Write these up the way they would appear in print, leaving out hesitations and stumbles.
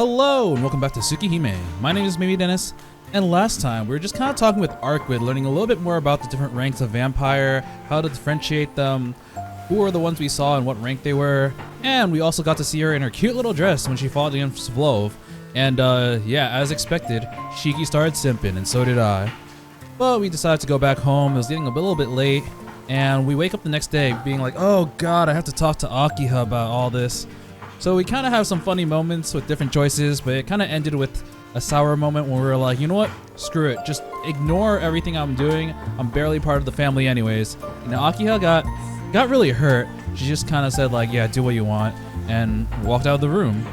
Hello and welcome back to Tsukihime. My name is Maybe Dennis, and last time we were just kind of talking with Arcueid, learning a little bit more about the different ranks of vampire, how to differentiate them, who were the ones we saw and what rank they were, and we also got to see her in her cute little dress when she fought against Vlov. And yeah, as expected, Shiki started simping, and so did I. But we decided to go back home. It was getting a little bit late, and we wake up the next day being like, oh god, I have to talk to Akiha about all this. So we kind of have some funny moments with different choices, but it kind of ended with a sour moment when we were like, you know what? Screw it. Just ignore everything I'm doing. I'm barely part of the family anyways. And Akiha got really hurt. She just kind of said like, yeah, do what you want, and walked out of the room.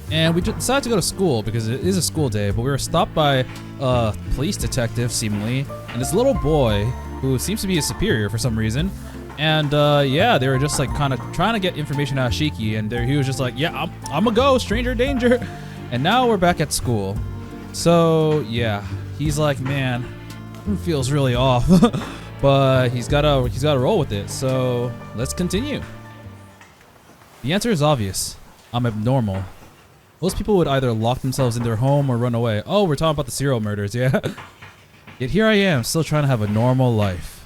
And we decided to go to school because it is a school day, but we were stopped by a police detective, seemingly, and this little boy who seems to be his superior for some reason. And yeah, they were just like kind of trying to get information out of Shiki, and he was just like, yeah, I'm a go, stranger danger. And now we're back at school. So yeah, he's like, man, it feels really off. But he's gotta roll with it. So let's continue. The answer is obvious. I'm abnormal. Most people would either lock themselves in their home or run away. Oh, we're talking about the serial murders, yeah? Yet here I am, still trying to have a normal life.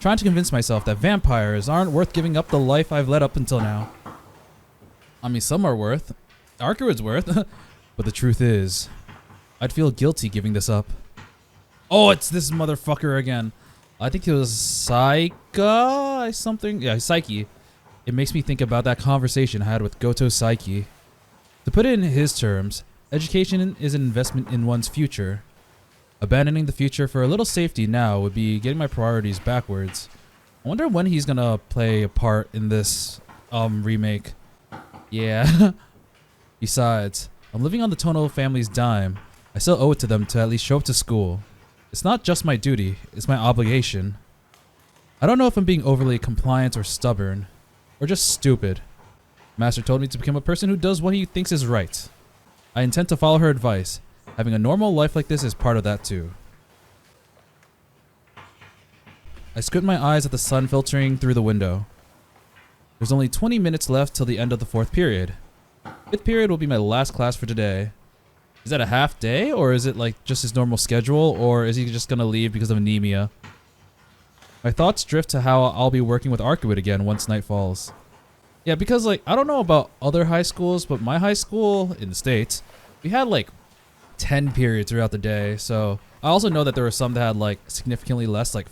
Trying to convince myself that vampires aren't worth giving up the life I've led up until now. I mean, some are worth. Arcueid's worth. But the truth is, I'd feel guilty giving this up. Oh, it's this motherfucker again. I think it was Saika something. Yeah, Psyche. It makes me think about that conversation I had with Goto Psyche. To put it in his terms, education is an investment in one's future. Abandoning the future for a little safety now would be getting my priorities backwards. I wonder when he's gonna play a part in this remake. Yeah. Besides, I'm living on the Tohno family's dime. I still owe it to them to at least show up to school. It's not just my duty, it's my obligation. I don't know if I'm being overly compliant or stubborn, or just stupid. Master told me to become a person who does what he thinks is right. I intend to follow her advice. Having a normal life like this is part of that too. I squint my eyes at the sun filtering through the window. There's only 20 minutes left till the end of the 4th period. 5th period will be my last class for today. Is that a half day, or is it like just his normal schedule, or is he just gonna leave because of anemia? My thoughts drift to how I'll be working with Arcueid again once night falls. Yeah, because like, I don't know about other high schools, but my high school in the States, we had like 10 periods throughout the day. So I also know that there were some that had like significantly less, like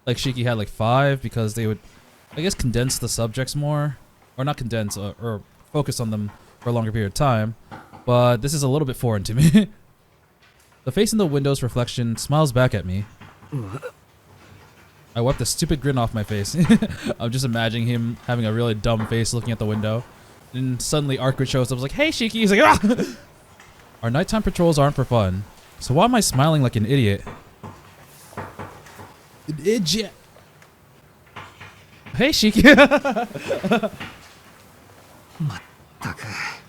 Shiki had like 5 because they would, I guess, condense the subjects more, or not condense, or focus on them for a longer period of time. But this is a little bit foreign to me. The face in the window's reflection smiles back at me. I wipe the stupid grin off my face. I'm just imagining him having a really dumb face looking at the window. And suddenly Arcueid shows up. I was like, hey Shiki. He's like, ah! Our nighttime patrols aren't for fun. So why am I smiling like an idiot? An idiot. Hey Shiki.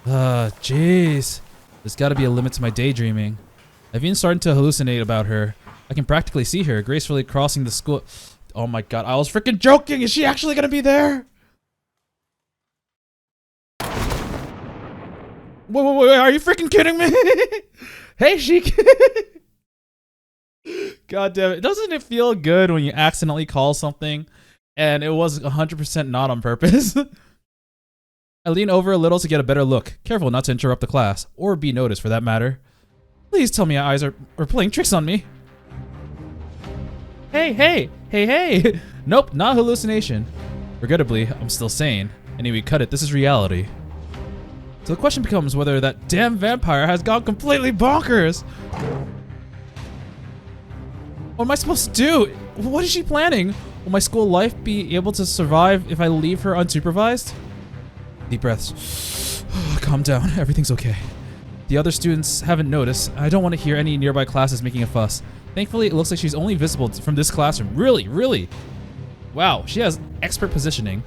Jeez. There's gotta be a limit to my daydreaming. I've even started to hallucinate about her. I can practically see her gracefully crossing the school. Oh my god, I was freaking joking! Is she actually gonna be there? Wait, are you freaking kidding me? Hey, Shiki! God damn it. Doesn't it feel good when you accidentally call something and it was 100% not on purpose? I lean over a little to get a better look, careful not to interrupt the class, or be noticed for that matter. Please tell me your eyes are playing tricks on me. Hey. Nope, not hallucination. Regrettably, I'm still sane. Anyway, cut it, this is reality. So the question becomes whether that damn vampire has gone completely bonkers. What am I supposed to do? What is she planning? Will my school life be able to survive if I leave her unsupervised? Deep breaths. Calm down, everything's okay. The other students haven't noticed. I don't want to hear any nearby classes making a fuss. Thankfully, it looks like she's only visible from this classroom. Really? Wow, she has expert positioning.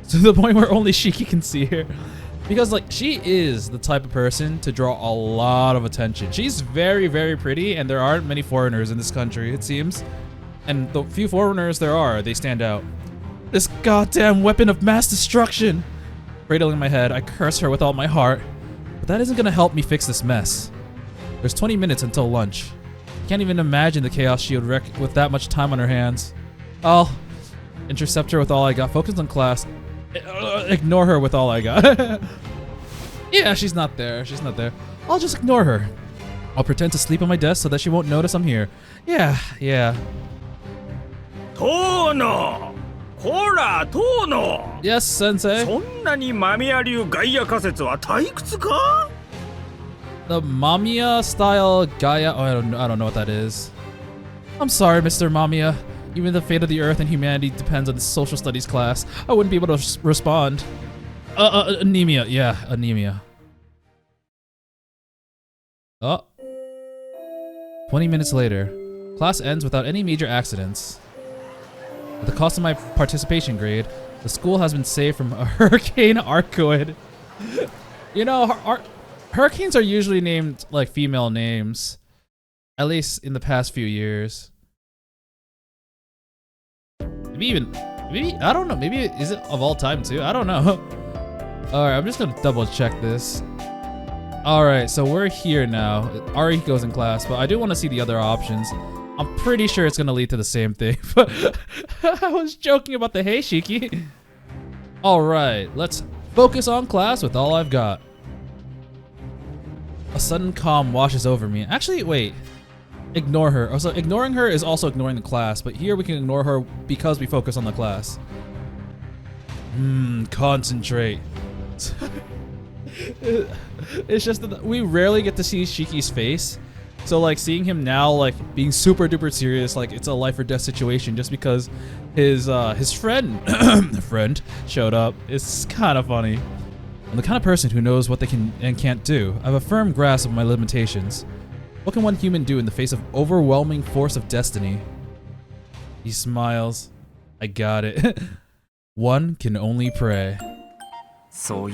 To the point where only Shiki can see her. Because, like, she is the type of person to draw a lot of attention. She's very, very pretty, and there aren't many foreigners in this country, it seems. And the few foreigners there are, they stand out. This goddamn weapon of mass destruction! Cradling my head, I curse her with all my heart. But that isn't gonna help me fix this mess. There's 20 minutes until lunch. Can't even imagine the chaos she would wreak with that much time on her hands. I'll intercept her with all I got. Focus on class. Ignore her with all I got. Yeah, she's not there. She's not there. I'll just ignore her. I'll pretend to sleep on my desk so that she won't notice I'm here. Yeah. Tohno! Hora, Tohno! Yes, sensei. そんなにマミヤ流外野仮説は退屈か? The Mamiya style Gaia. Oh, I don't know what that is. I'm sorry, Mr. Mamiya. Even the fate of the Earth and humanity depends on the social studies class. I wouldn't be able to respond. Anemia. Yeah, anemia. Oh. 20 minutes later. Class ends without any major accidents. At the cost of my participation grade, the school has been saved from a Hurricane Arcueid. You know, hurricanes are usually named like female names. At least in the past few years. Maybe, I don't know. Maybe is it of all time too? I don't know. Alright, I'm just gonna double check this. Alright, so we're here now. Ari goes in class, but I do want to see the other options. I'm pretty sure it's gonna lead to the same thing. I was joking about the hey Shiki. Alright, let's focus on class with all I've got. A sudden calm washes over me. Actually, wait. Ignore her. Also, ignoring her is also ignoring the class, but here we can ignore her because we focus on the class. Concentrate. It's just that we rarely get to see Shiki's face. So like seeing him now like being super duper serious, like it's a life or death situation just because his friend showed up. It's kind of funny. I'm the kind of person who knows what they can and can't do. I have a firm grasp of my limitations. What can one human do in the face of overwhelming force of destiny? He smiles. I got it. One can only pray. Oh,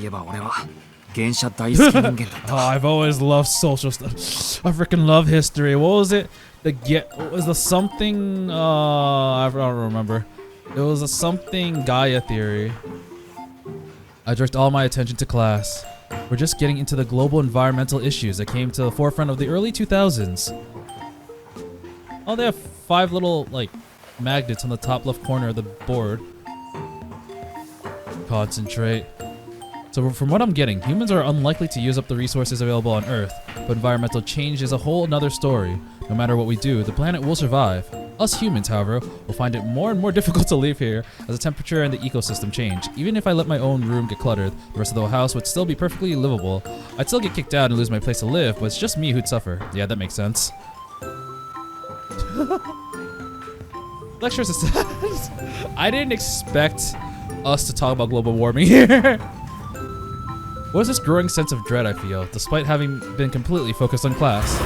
I've always loved social stuff. I freaking love history. What was it? What was the something? I don't remember. It was a something Gaia theory. I direct all my attention to class. We're just getting into the global environmental issues that came to the forefront of the early 2000s. Oh, they have 5 little, like, magnets on the top left corner of the board. Concentrate. So from what I'm getting, humans are unlikely to use up the resources available on Earth, but environmental change is a whole another story. No matter what we do, the planet will survive. Us humans, however, will find it more and more difficult to live here as the temperature and the ecosystem change. Even if I let my own room get cluttered, the rest of the house would still be perfectly livable. I'd still get kicked out and lose my place to live, but it's just me who'd suffer. Yeah, that makes sense. Lecture success. I didn't expect us to talk about global warming here. What is this growing sense of dread I feel, despite having been completely focused on class?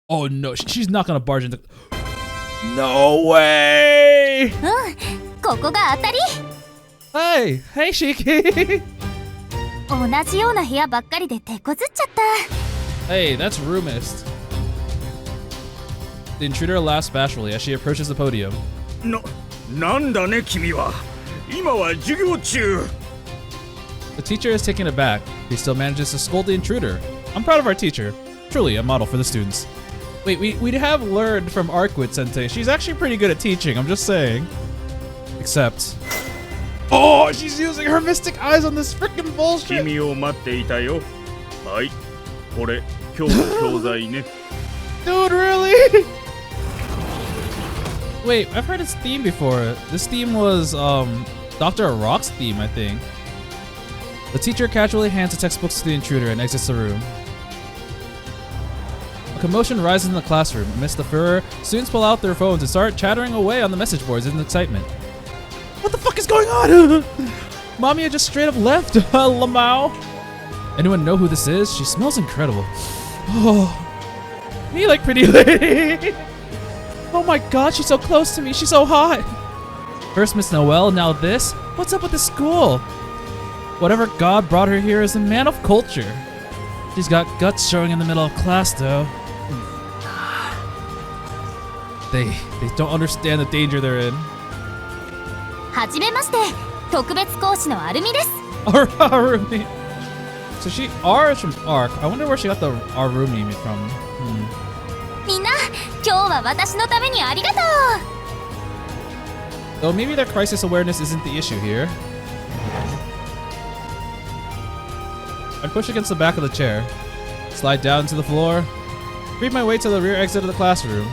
Oh no, she's not gonna barge into... No way! Hey Shiki! Hey, that's Roomist. The intruder laughs bashfully as she approaches the podium. なんだね君は。今は授業中。 The teacher is taken aback. He still manages to scold the intruder. I'm proud of our teacher. Truly a model for the students. Wait, we have learned from Arcueid Sensei. She's actually pretty good at teaching, I'm just saying. Except... Oh, she's using her mystic eyes on this freaking bullshit! 君を待っていたよ。はい。これ、今日の教材ね。 Dude, really? Wait, I've heard this theme before. This theme was Dr. Rock's theme, I think. The teacher casually hands the textbooks to the intruder and exits the room. A commotion rises in the classroom. Amidst the furor, students pull out their phones and start chattering away on the message boards in excitement. What the fuck is going on? Mamiya just straight up left. Lamau. Anyone know who this is? She smells incredible. Oh, me like pretty lady. Oh my god, she's so close to me. She's so hot. First Miss Noel, now this. What's up with this school? Whatever god brought her here is a man of culture. She's got guts showing in the middle of class, though. They don't understand the danger they're in. はじめまして、特別講師のアルミです。Arumi. So she R is from Arc. I wonder where she got the Arumi from. みんな今日は私のためにありがとう。 Though maybe their crisis awareness isn't the issue here. I push against the back of the chair, slide down to the floor, creep my way to the rear exit of the classroom.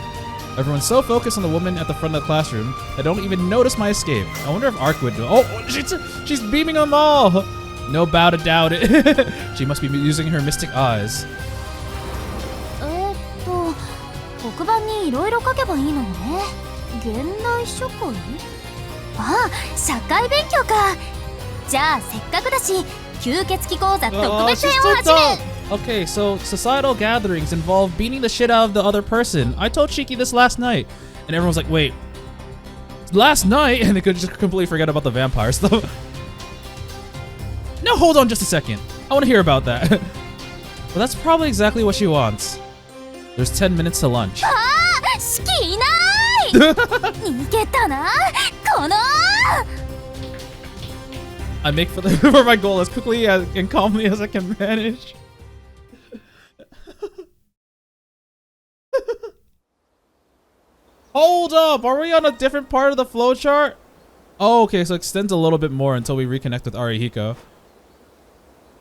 Everyone's so focused on the woman at the front of the classroom, I don't even notice my escape. I wonder if Arcueid would. Oh, she's beaming them all. No bow to doubt it. She must be using her mystic eyes. 黒板にいろいろ書けばいいのよね。現代社会？ああ、社会勉強か。じゃあせっかくだし吸血鬼講座特別編を始め。Okay, so societal gatherings involve beating the shit out of the other person. I told Shiki this last night, and everyone's like, "Wait, last night?" And they could just completely forget about the vampire stuff. No, hold on just a second. I want to hear about that. Well, that's probably exactly what she wants. There's 10 minutes to lunch. ああ、シキいない。逃げたな、この。I make for my goal as quickly and calmly as I can manage. Hold up! Are we on a different part of the flowchart? Oh, okay, so it extends a little bit more until we reconnect with Arihiko.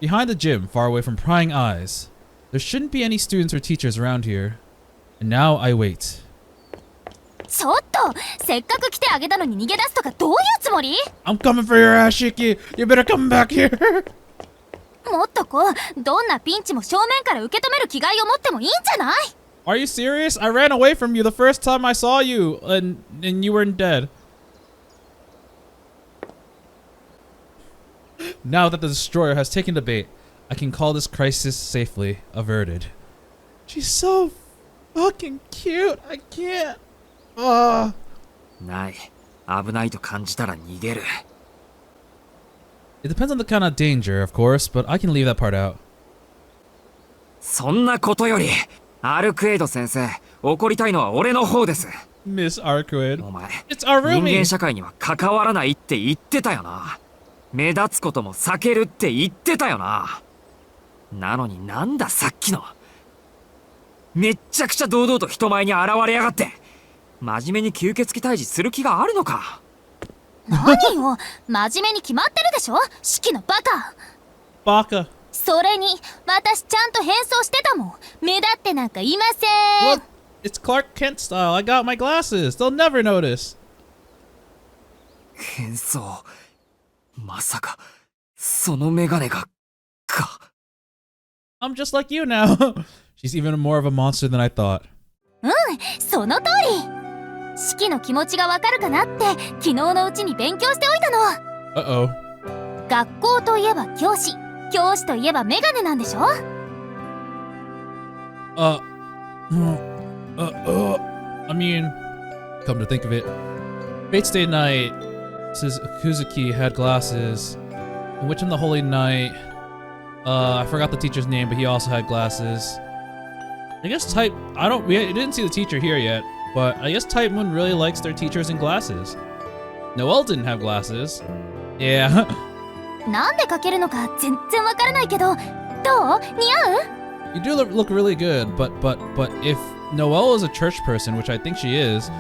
Behind the gym, far away from prying eyes, there shouldn't be any students or teachers around here. And now I wait. ちょっと、せっかく来てあげたのに逃げ出すとかどういうつもり？ I'm coming for your ass, Shiki! You better come back here! もっとこう、どんなピンチも正面から受け止める気概を持ってもいいんじゃない？ Are you serious? I ran away from you the first time I saw you, and you weren't dead. Now that the destroyer has taken the bait, I can call this crisis safely averted. She's so fucking cute. I can't. ない。危ないと感じたら逃げる。It depends on the kind of danger, of course, but I can leave that part out. そんなことより、アルクエイド先生、怒りたいのは俺の方です。Miss Arcueid. お前、It's Arumi. 人間社会には関わらないって言ってたよな。目立つことも避けるって言ってたよな。なのになんださっきの。めっちゃくちゃ堂々と人前に現れやがって。真面目に吸血鬼退治する気があるのか。何よ、真面目に決まってるでしょ、シキのバカ。バカ。それに、私ちゃんと変装してたもん。目立ってなんかいません。What? It's Clark Kent style. I got my glasses. They'll never notice. 変装。まさか、そのメガネが、か。I'm just like you now. She's even more of a monster than I thought. うん、その通り。シキの気持ちがわかるかなって昨日のうちに勉強しておいたの。Uh-oh. 学校といえば教師、教師といえばメガネなんでしょ。I mean, come to think of it, Fate's Day night, says Kuzuki had glasses. And Witch in the Holy Night, I forgot the teacher's name, but he also had glasses. I guess we didn't see the teacher here yet, but I guess Type Moon really likes their teachers in glasses. Noel didn't have glasses. Yeah. なんでかけるのか全然わからないけど、どう？似合う？ You do look really good, but if Noel is a church person, which I think she is,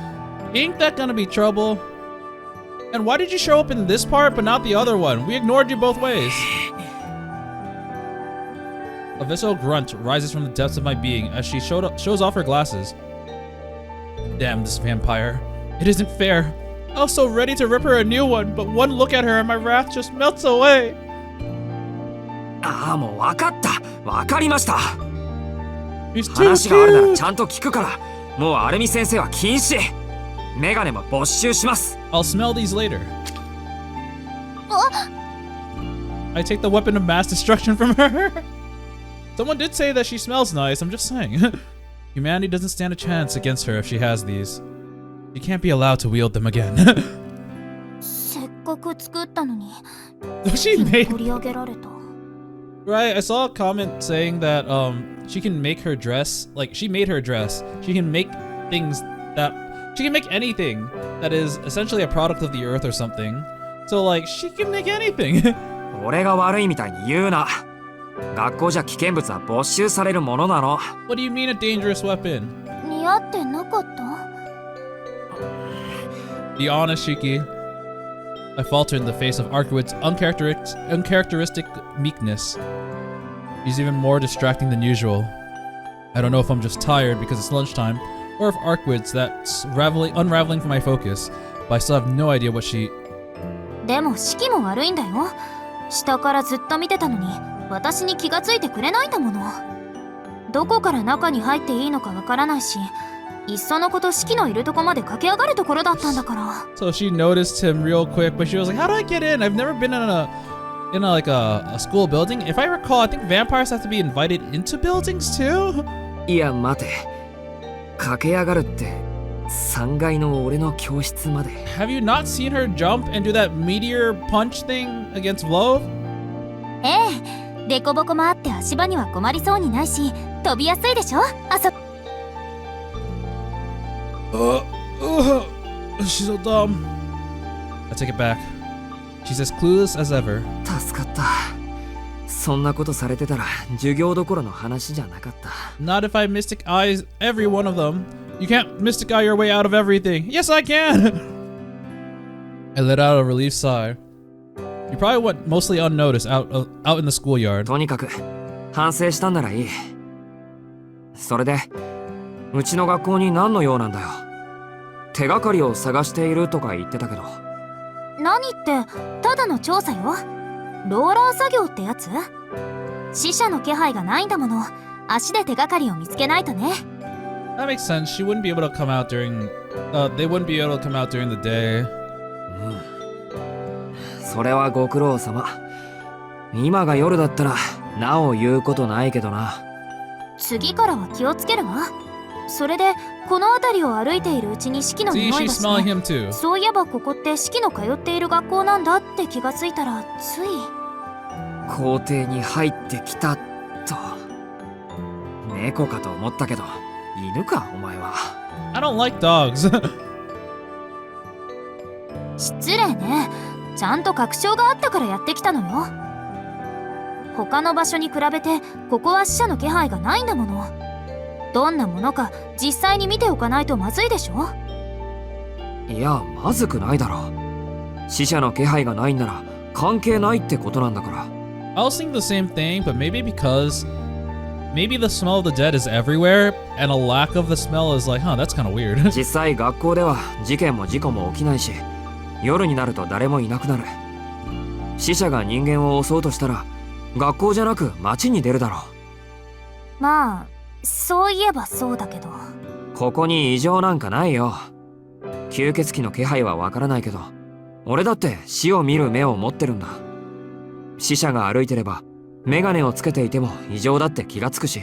ain't that gonna be trouble? And why did you show up in this part but not the other one? We ignored you both ways. A visceral grunt rises from the depths of my being as she shows off her glasses. Damn this vampire. It isn't fair. I was so ready to rip her a new one, but one look at her and my wrath just melts away. ああ、もう分かった。分かりました。He's too 話があるなら cute. ちゃんと聞くから。もうアルミ先生は禁止。メガネも没収します。I'll smell these later. あ、 I take the weapon of mass destruction from her. Someone did say that she smells nice, I'm just saying. Humanity doesn't stand a chance against her if she has these. She can't be allowed to wield them again. せっかく作ったのに。 She made 取り上げられた。 right. I saw a comment saying that she can make her dress, like she made her dress. She can make things that she can make anything that is essentially a product of the earth or something. So like she can make anything. 俺が悪いみたいに言うな。学校じゃ危険物は没収されるものなの。 What do you mean a dangerous weapon? 似合ってなかった？ Be honest, Shiki. I falter in the face of Arcueid's uncharacteristic meekness. He's even more distracting than usual. I don't know if I'm just tired because it's lunchtime, or if Arcueid's that's unraveling from my focus, but I still have no idea what she... でも式も悪いんだよ。下からずっと見てたのに私に気がついてくれないんだもの。どこから中に入っていいのかわからないし、いっそのこと式のいるとこまで駆け上がるところだったんだから。 So she noticed him real quick, but she was like, how do I get in? I've never been in a school building. If I recall, I think vampires have to be invited into buildings too? いや待て、駆け上がるって3階の俺の教室まで。 Have you not seen her jump and do that meteor punch thing against Vlove? ええ、デコボコもあって足場には困りそうにないし、飛びやすいでしょ。She's so dumb. I take it back. She's as clueless as ever. 助かった。そんなことされてたら授業どころの話じゃなかった。 Not if I mystic eyes every one of them. You can't mystic eye your way out of everything. Yes, I can! I let out a relieved sigh. You probably went mostly unnoticed out in the schoolyard. とにかく反省したんならいい。それでうちの学校に何の用なんだよ。手がかりを探しているとか言ってたけど。何ってただの調査よ。ローラー作業ってやつ？死者の気配がないんだもの。足で手がかりを見つけないとね。That makes sense. She wouldn't be able to come out during... they wouldn't be able to come out during the day. それはご苦労様。今が夜だったらなお言うことないけどな。次からは気をつけるわ。それでこの辺りを歩いているうちに四季の匂いがして、そういえばここって四季の通っている学校なんだって気がついたらつい。校庭に入ってきたと。猫かと思ったけど犬かお前は。 I don't like dogs. 失礼ね。ちゃんと確証があったからやってきたのよ。他の場所に比べてここは死者の気配がないんだもの。どんなものか実際に見ておかないとまずいでしょ。いやまずくないだろう。死者の気配がないんなら関係ないってことなんだから。 I was thinking the same thing, but maybe because maybe the smell of the dead is everywhere and a lack of the smell is like, huh, that's kind of weird. 実際学校では事件も事故も起きないし、夜になると誰もいなくなる。死者が人間を襲おうとしたら学校じゃなく街に出るだろう。まあそういえばそうだけど。ここに異常なんかないよ。吸血鬼の気配はわからないけど、俺だって死を見る目を持ってるんだ。死者が歩いてればメガネをつけていても異常だって気がつくし。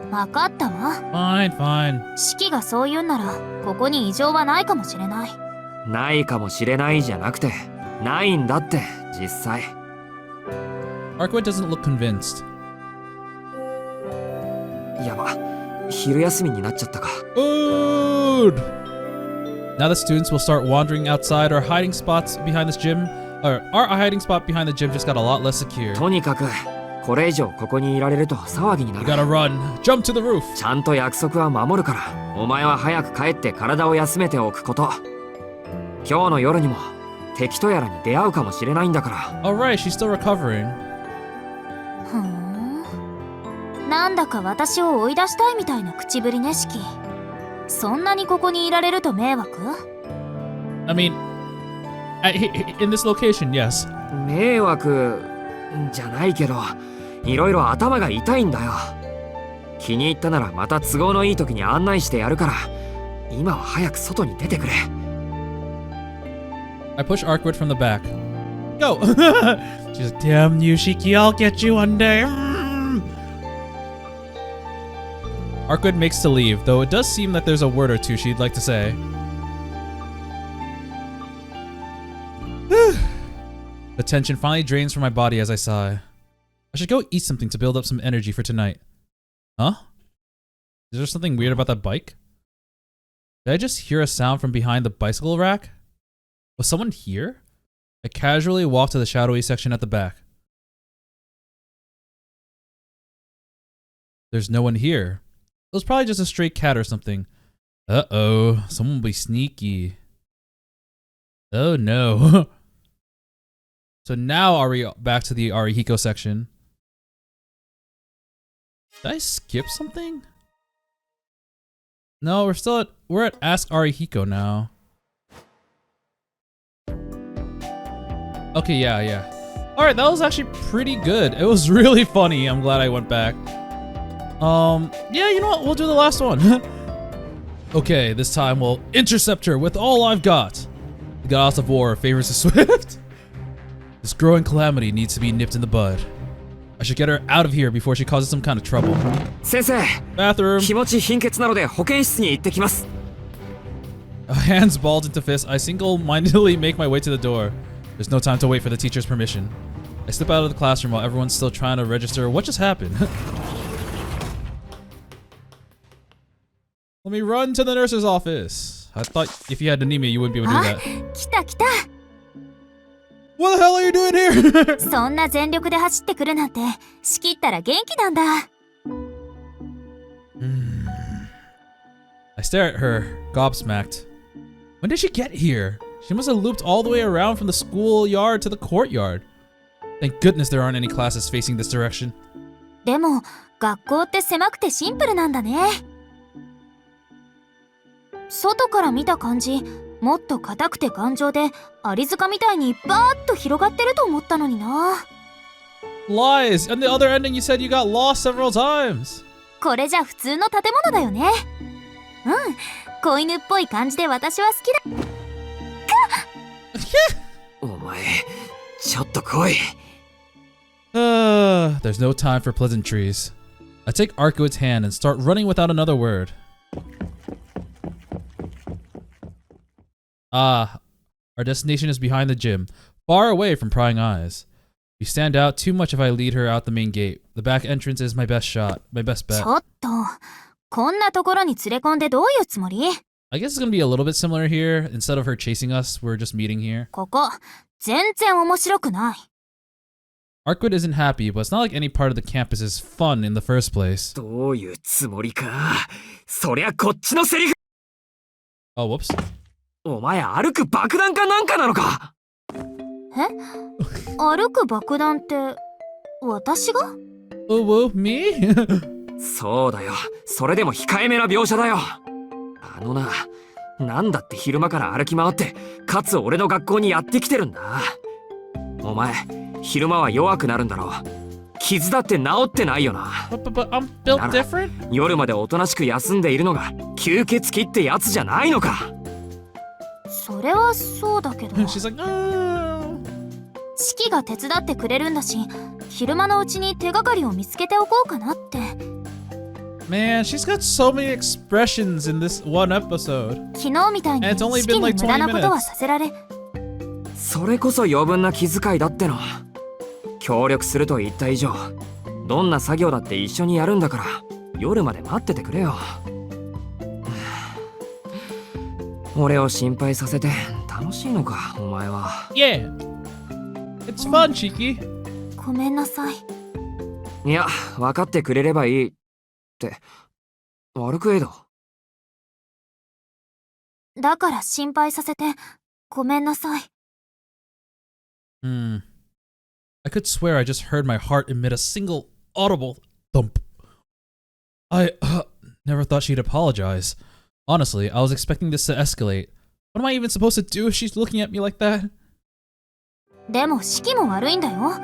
わかったわ。Fine, fine. 四季がそう言うんならここに異常はないかもしれない。ないかもしれないじゃなくてないんだって実際。 Arcueid doesn't look convinced. やば、昼休みになっちゃったか。 Food! Now the students will start wandering outside. Our hiding spots behind this gym, or our hiding spot behind the gym just got a lot less secure. とにかくこれ以上ここにいられると騒ぎにな We る。 gotta run. Jump to the roof. ちゃんと約束は守るから、お前は早く帰って体を休めておくこと。今日の夜にも敵とやらに出会うかもしれないんだから。 Alright, she's still recovering. ふーん。なんだか私を追い出したいみたいな口ぶりね、四季。そんなにここにいられると迷惑？ I mean, in this location, yes. 迷惑じゃないけど、いろいろ頭が痛いんだよ。気に入ったならまた都合のいい時に案内してやるから、今は早く外に出てくれ。 I push Arcueid from the back. Go! She's like, damn you, Shiki, I'll get you one day. Arcueid makes to leave, though it does seem that there's a word or two she'd like to say. The tension finally drains from my body as I sigh. I should go eat something to build up some energy for tonight. Huh? Is there something weird about that bike? Did I just hear a sound from behind the bicycle rack? Was someone here? I casually walked to the shadowy section at the back. There's no one here. It was probably just a stray cat or something. Uh-oh, someone will be sneaky. Oh no. So now are we back to the Arihiko section? Did I skip something? No, we're at Ask Arihiko now. Okay, yeah. Alright, that was actually pretty good. It was really funny. I'm glad I went back. Yeah, you know what? We'll do the last one. Okay, this time we'll intercept her with all I've got. The goddess of war favors the swift. This growing calamity needs to be nipped in the bud. I should get her out of here before she causes some kind of trouble. 先生、 Bathroom. 気持ち貧血なので保健室に行ってきます。 Hands balled into fists, I single-mindedly make my way to the door. There's no time to wait for the teacher's permission. I slip out of the classroom while everyone's still trying to register what just happened. Let me run to the nurse's office. I thought if you had to need me, you wouldn't be able to do that. 来た来た。 What the hell are you doing here? そんな全力で走ってくるなんて、仕切ったら元気なんだ。I stare at her, gobsmacked. When did she get here? She must have looped all the way around from the schoolyard to the courtyard. Thank goodness there aren't any classes facing this direction. でも、学校って狭くてシンプルなんだね。外から見た感じ、もっと硬くて頑丈で、アリ塚みたいにバーッと広がってると思ったのにな。Lies! On the other ending you said you got lost several times. これじゃ普通の建物だよね。うん、子犬っぽい感じで私は好きだ。お前、ちょっと来い。There's no time for pleasantries. I take Arcueid's hand and start running without another word. Ah, our destination is behind the gym, far away from prying eyes. We stand out too much if I lead her out the main gate. The back entrance is my best shot, my best bet. ちょっと、こんなところに連れ込んでどういうつもり？ I guess it's gonna be a little bit similar here. Instead of her chasing us, we're just meeting here. ここ、全然面白くない。Arcueid isn't happy, but it's not like any part of the campus is fun in the first place. どういうつもりか。そりゃこっちのセリフ。 Oh, whoops. お前歩く爆弾かなんかなのか。え？歩く爆弾って私が？ Oh, me? そうだよ。それでも控えめな描写だよ。なんだって昼間から歩き回って、かつ俺の学校にやってきてるんだ。お前、昼間は弱くなるんだろう。傷だって治ってないよな。But I'm built different? 夜までおとなしく休んでいるのが吸血鬼ってやつじゃないのか。それはそうだけど。She's like, oh. シキが手伝ってくれるんだし、昼間のうちに手がかりを見つけておこうかなって。Man, she's got so many expressions in this one episode. 昨日みたいにシキに無駄なことはさせられ。それこそ余分な気遣いだっての。協力すると言った以上、どんな作業だって一緒にやるんだから、夜まで待っててくれよ。俺を心配させて楽しいのか、お前は。Yeah, it's fun, Shiki. ごめんなさい。いや、分かってくれればいいって。アルクエイド。だから心配させてごめんなさい。I could swear I just heard my heart emit a single audible thump. I never thought she'd apologize. Honestly, I was expecting this to escalate. What am I even supposed to do if she's looking at me like that? でもシキも悪いんだよ。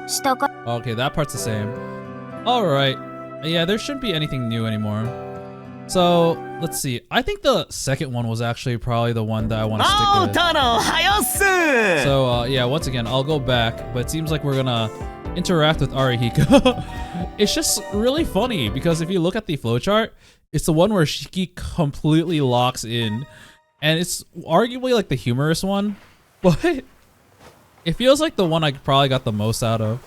下から。 Okay, that part's the same. Alright. Yeah, there shouldn't be anything new anymore. So, let's see. I think the second one was actually probably the one that I want to stick with. So, yeah, once again, I'll go back, but it seems like we're gonna interact with Arihiko. It's just really funny, because if you look at the flowchart, it's the one where Shiki completely locks in, and it's arguably like the humorous one, but it feels like the one I probably got the most out of.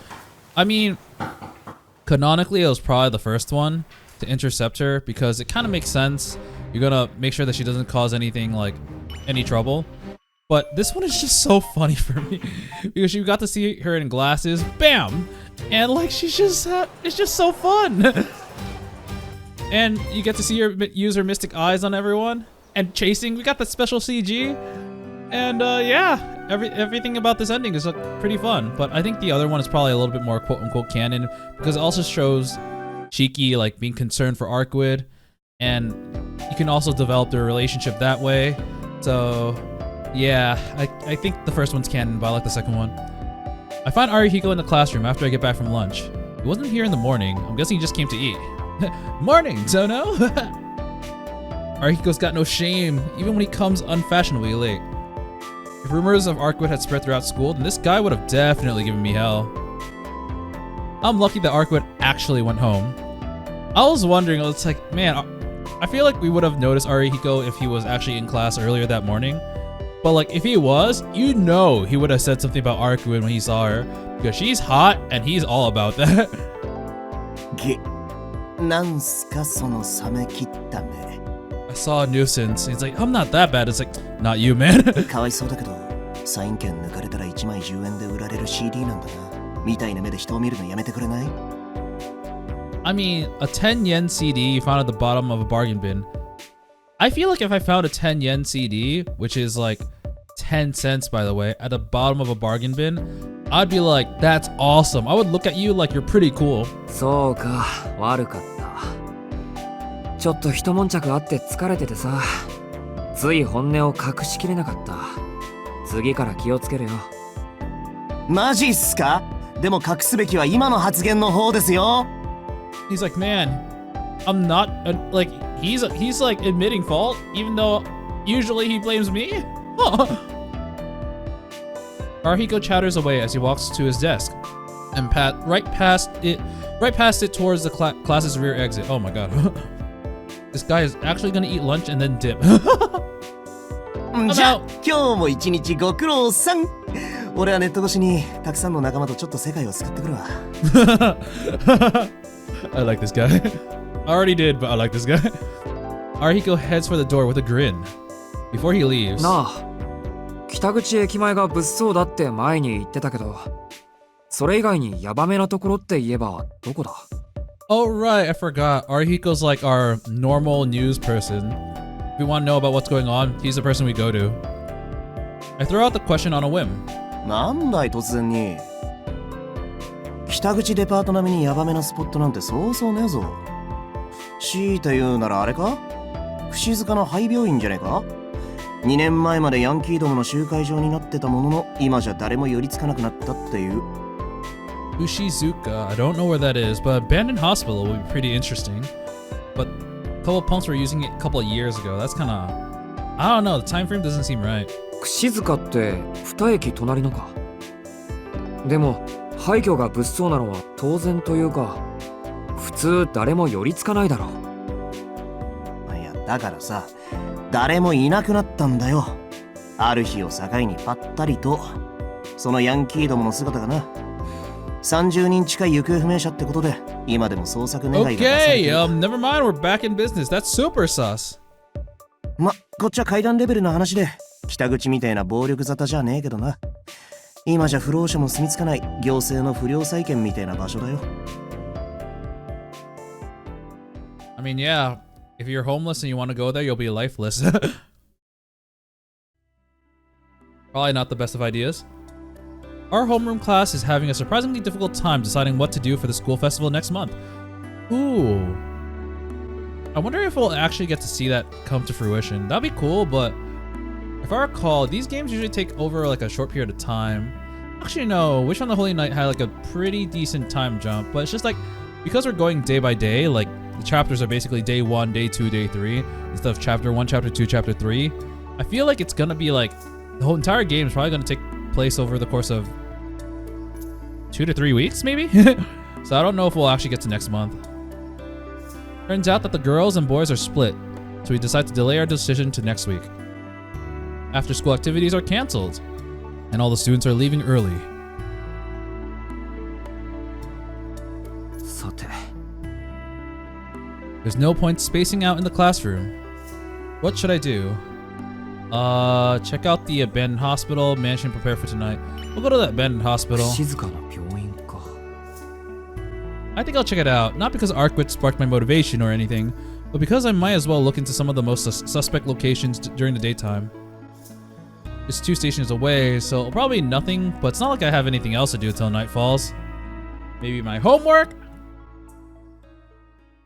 I mean, canonically, it was probably the first one to intercept her, because it kind of makes sense. You're gonna make sure that she doesn't cause anything like any trouble. But this one is just so funny for me because you got to see her in glasses, bam, and like she's just it's just so fun. And you get to see her use her mystic eyes on everyone. And chasing, we got that special CG. And yeah, everything about this ending is pretty fun. But I think the other one is probably a little bit more quote-unquote canon because it also shows Shiki like being concerned for Arcueid, and you can also develop their relationship that way. So yeah, I think the first one's canon, but I like the second one. I find Arihiko in the classroom after I get back from lunch. He wasn't here in the morning. I'm guessing he just came to eat. Morning, Tohno! Arihiko's got no shame, even when he comes unfashionably late. If rumors of Arcueid had spread throughout school, then this guy would have definitely given me hell. I'm lucky that Arcueid actually went home. I was wondering, it's like, man, I feel like we would have noticed Arihiko if he was actually in class earlier that morning. But like, if he was, you know he would have said something about Arcueid when he saw her. Because she's hot, and he's all about that. なんすかその冷め切った目 I saw a nuisance. He's like, I'm not that bad. It's like, not you, man. かわいそうだけどサイン券抜かれたら1枚10円で売られる CD なんだなみたいな目で人を見るのやめてくれない I mean, a 10 yen CD you found at the bottom of a bargain bin. I feel like if I found a 10 yen CD, which is like 10 cents by the way, at the bottom of a bargain bin, I'd be like, that's awesome. I would look at you like you're pretty cool. そうか、悪かった。ちょっと一悶着あって疲れててさ、つい本音を隠しきれなかった。次から気をつけるよ。マジっすか？でも隠すべきは今の発言の方ですよ。He's like, man, I'm not like he's like admitting fault, even though usually he blames me. Arihiko chatters away as he walks to his desk, and right past it towards the class's rear exit. Oh my god, this guy is actually gonna eat lunch and then dip. じゃあ今日も一日ご苦労さん。俺はネット越しにたくさんの仲間とちょっと世界を救ってくるわ。I like this guy. I already did, but I like this guy. Arihiko heads for the door with a grin. Before he leaves. なあ、北口駅前が物騒だって前に言ってたけど、それ以外にヤバめなところって言えばどこだ? Oh right, I forgot. Arihiko's like our normal news person. If we want to know about what's going on, he's the person we go to. I throw out the question on a whim. なんだい突然に。北口デパート並みにヤバめなスポットなんてそうそうねえぞ。強いて言うならあれか？串塚の廃病院じゃねえか？2年前までヤンキーどもの集会場になってたものの、今じゃ誰も寄りつかなくなったっていう。Ushizuka, I don't know where that is, but abandoned hospital would be pretty interesting. But a couple of punks were using it a couple of years ago. That's kind of, I don't know, the time frame doesn't seem right. 串塚って二駅隣のか。でも廃墟が物騒なのは当然というか、普通誰も寄りつかないだろう。いやだからさ、誰もいなくなったんだよ。ある日を境にぱったりと、そのヤンキーどもの姿がな。30人近い行方不明者ってことで、今でも捜索願いが出されている。Okay, never mind, we're back in business. That's super sus. ま、こっちは階段レベルの話で、北口みたいな暴力沙汰じゃねえけどな。今じゃ不老者も住み着かない行政の不良債権みたいな場所だよ。I mean, yeah, if you're homeless and you want to go there, you'll be lifeless. Probably not the best of ideas. Our homeroom class is having a surprisingly difficult time deciding what to do for the school festival next month. Ooh. I wonder if we'll actually get to see that come to fruition. That'd be cool, but if I recall, these games usually take over like a short period of time. Actually, no, Wish on the Holy Night had like a pretty decent time jump, but it's just like, because we're going day by day, like the chapters are basically day 1, day 2, day 3, instead of chapter 1, chapter 2, chapter 3. I feel like it's gonna be like, the whole entire game is probably gonna take place over the course of 2 to 3 weeks, maybe? So I don't know if we'll actually get to next month. Turns out that the girls and boys are split, so we decide to delay our decision to next week. After school activities are cancelled, and all the students are leaving early. さて。 There's no point spacing out in the classroom. What should I do? Check out the abandoned hospital, mansion, prepare for tonight. We'll go to the abandoned hospital. 静かな病院か。I think I'll check it out, not because Arcueid sparked my motivation or anything, but because I might as well look into some of the most suspect locations during the daytime. It's 2 stations away, so probably nothing, but it's not like I have anything else to do until night falls. Maybe my homework?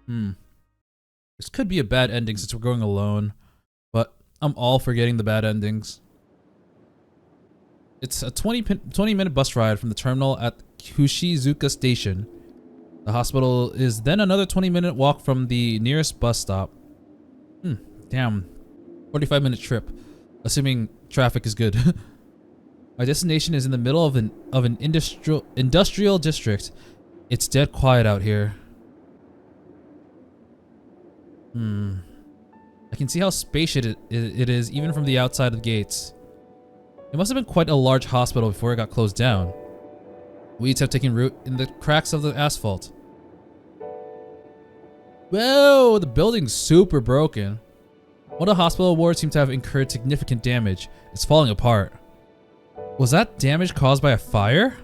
This could be a bad ending since we're going alone, but I'm all for getting the bad endings. It's a 20-minute bus ride from the terminal at Kushizuka Station. The hospital is then another 20-minute walk from the nearest bus stop. Damn. 45-minute trip, assuming traffic is good. My destination is in the middle of an industrial district. It's dead quiet out here. I can see how spacious it is even from the outside of the gates. It must have been quite a large hospital before it got closed down. Weeds have taken root in the cracks of the asphalt. Whoa, the building's super broken. One of the hospital wards seems to have incurred significant damage. It's falling apart. Was that damage caused by a fire?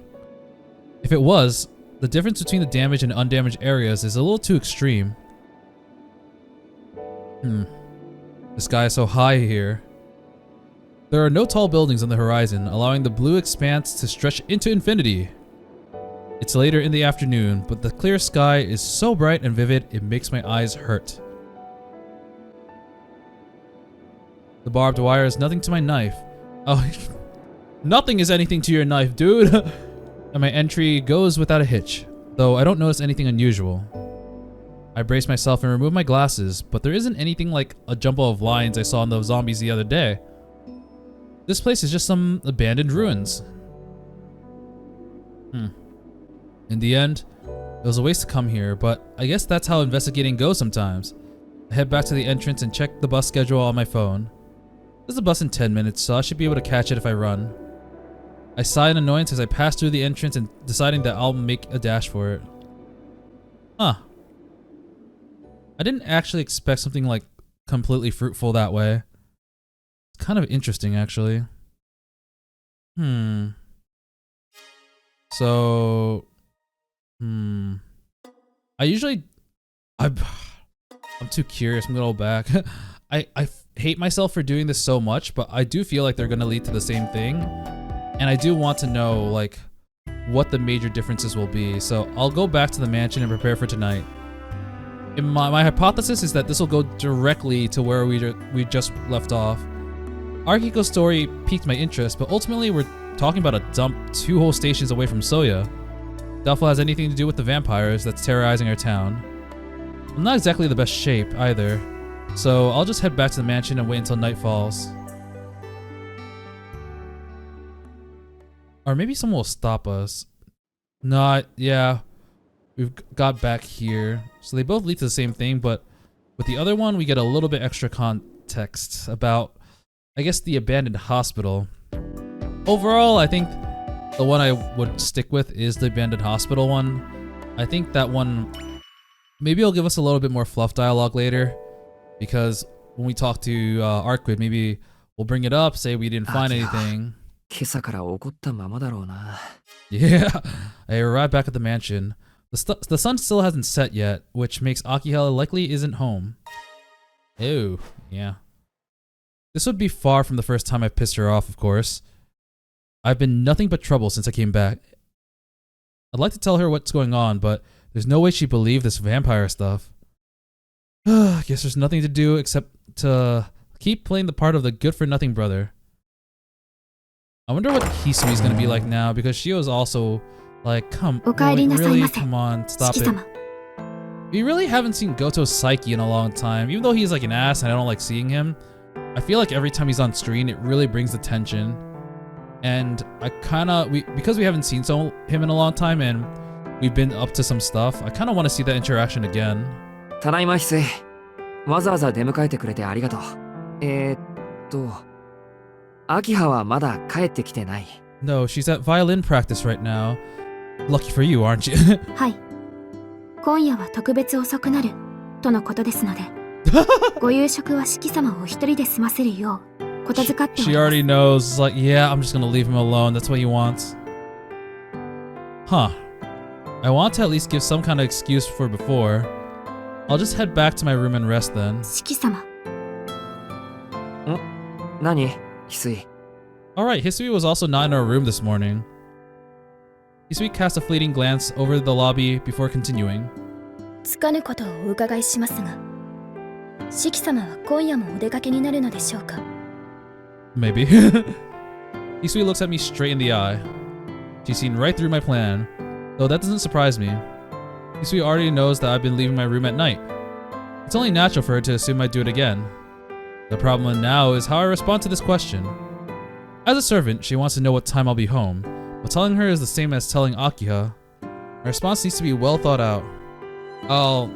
If it was, the difference between the damaged and undamaged areas is a little too extreme. The sky is so high here. There are no tall buildings on the horizon, allowing the blue expanse to stretch into infinity. It's later in the afternoon, but the clear sky is so bright and vivid it makes my eyes hurt. The barbed wire is nothing to my knife. Oh, nothing is anything to your knife, dude. And my entry goes without a hitch, though I don't notice anything unusual. I brace myself and remove my glasses, but there isn't anything like a jumble of lines I saw in those zombies the other day. This place is just some abandoned ruins. In the end, it was a waste to come here, but I guess that's how investigating goes sometimes. I head back to the entrance and check the bus schedule on my phone. There's a bus in 10 minutes, so I should be able to catch it if I run. I sigh in annoyance as I pass through the entrance and deciding that I'll make a dash for it. I didn't actually expect something like completely fruitful that way. It's kind of interesting, actually. So, I'm too curious. I'm gonna go back. I hate myself for doing this so much, but I do feel like they're gonna lead to the same thing, and I do want to know like what the major differences will be. So I'll go back to the mansion and prepare for tonight. My hypothesis is that this will go directly to where we just left off. Akiko's story piqued my interest, but ultimately we're talking about a dump 2 whole stations away from Soya. Doubtful has anything to do with the vampires that's terrorizing our town. I'm not exactly the best shape either, so I'll just head back to the mansion and wait until night falls. Or maybe someone will stop us. Yeah. We've got back here. So they both lead to the same thing, but with the other one, we get a little bit extra context about, I guess, the abandoned hospital. Overall, I think the one I would stick with is the abandoned hospital one. I think that one, maybe it'll give us a little bit more fluff dialogue later, because when we talk to Arcueid, maybe we'll bring it up, say we didn't find anything. Yeah, I arrived back at the mansion. The sun still hasn't set yet, which makes Akihela likely isn't home. Ew, yeah. This would be far from the first time I've pissed her off, of course. I've been nothing but trouble since I came back. I'd like to tell her what's going on, but there's no way she'd believe this vampire stuff. Guess there's nothing to do except to keep playing the part of the good-for-nothing brother. I wonder what Hisui's gonna be like now, because she was also like, come on, stop it. We really haven't seen Goto's psyche in a long time. Even though he's like an ass and I don't like seeing him, I feel like every time he's on screen, it really brings the tension. And I because we haven't seen him in a long time and we've been up to some stuff, I kind of want to see that interaction again. ただいまHisui。わざわざ出迎えてくれてありがとう。秋葉はまだ帰ってきてない。No, she's at violin practice right now. Lucky for you, aren't you? はい。今夜は特別遅くなるとのことですので、ご夕食は四季様をお一人で済ませるようことづかっております。She already knows, like, yeah, I'm just gonna leave him alone. That's what he wants. Huh. I want to at least give some kind of excuse for before. I'll just head back to my room and rest then. 四季様。何翡翠。 Alright, Hisui was also not in our room this morning. Hisui cast a fleeting glance over the lobby before continuing. つかぬことをお伺いしますが、四季様は今夜もお出かけになるのでしょうか？ Maybe. Hisui looks at me straight in the eye. She's seen right through my plan, though that doesn't surprise me. Hisui already knows that I've been leaving my room at night. It's only natural for her to assume I'd do it again. The problem now is how I respond to this question. As a servant, she wants to know what time I'll be home, but telling her is the same as telling Akiha. My response needs to be well thought out. I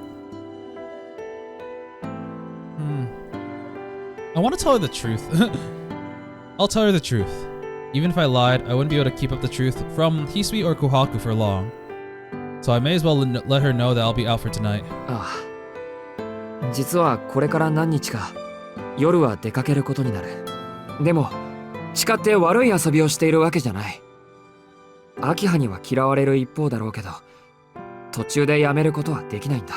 want to tell her the truth. I'll tell her the truth. Even if I lied, I wouldn't be able to keep up the truth from Hisui or Kohaku for long. So I may as well let her know that I'll be out for tonight. ああ。実はこれから何日か夜は出かけることになる。でも誓って悪い遊びをしているわけじゃない。秋葉には嫌われる一方だろうけど、途中でやめることはできないんだ。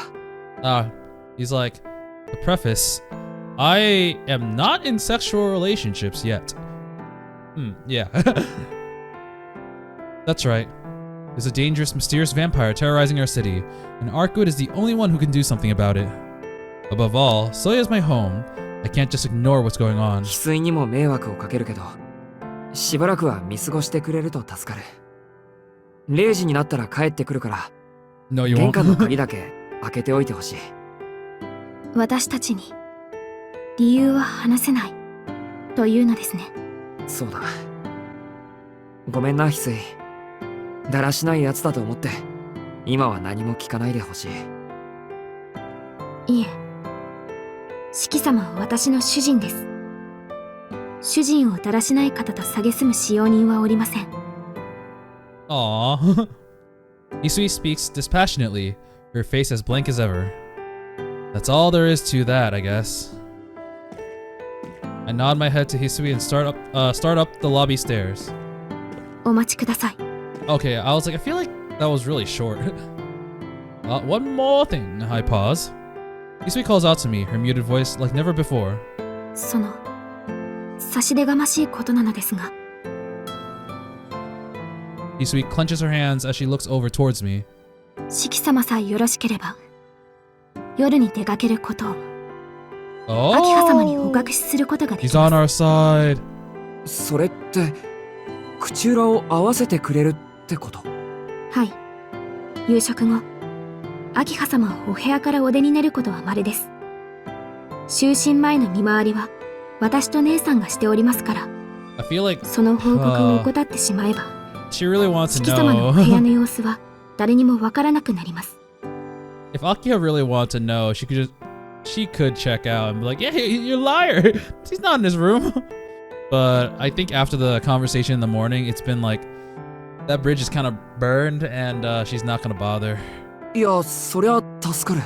He's like, the preface, I am not in sexual relationships yet. Yeah. That's right. There's a dangerous, mysterious vampire terrorizing our city, and Arcueid is the only one who can do something about it. Above all, Soya is my home. I can't just ignore what's going on. 翡翠にも迷惑をかけるけど、しばらくは見過ごしてくれると助かる。0時になったら帰ってくるから、 No, you 玄関の won't. 鍵だけ開けておいてほしい。私たちに理由は話せないというのですね。そうだ。ごめんな翡翠。だらしないやつだと思って、今は何も聞かないでほしい。いえ、四季様は私の主人です。主人をだらしない方と蔑む使用人はおりません。Aww. Hisui speaks dispassionately, her face as blank as ever. That's all there is to that, I guess. I nod my head to Hisui and start up the lobby stairs. お待ちください。 Okay, I was like, I feel like that was really short. One more thing. I pause. Hisui calls out to me, her muted voice like never before. その差し出がましいことなのですが、 Hisui clenches her hands as she looks over towards me. 四季様さえよろしければ夜に出かけることを秋葉様にお Oh, 隠しすることがで he's きま on す。 our side. それって、口裏を合わせてくれるってこと？はい。夕食後、秋葉様をお部屋からお出になることは稀です。就寝前の見回りは私と姉さんがしておりますから、 I feel like その報告を怠ってしまえば、 she really wants 四 to 季様のお部 know. 屋の様子は誰にもわからなくなります。 If Akiha really wanted to know, she could check out and be like, yeah, you're a liar. He's not in his room. But I think after the conversation in the morning, it's been like, that bridge is kind of burned and she's not gonna bother. いや、そりゃ助かる。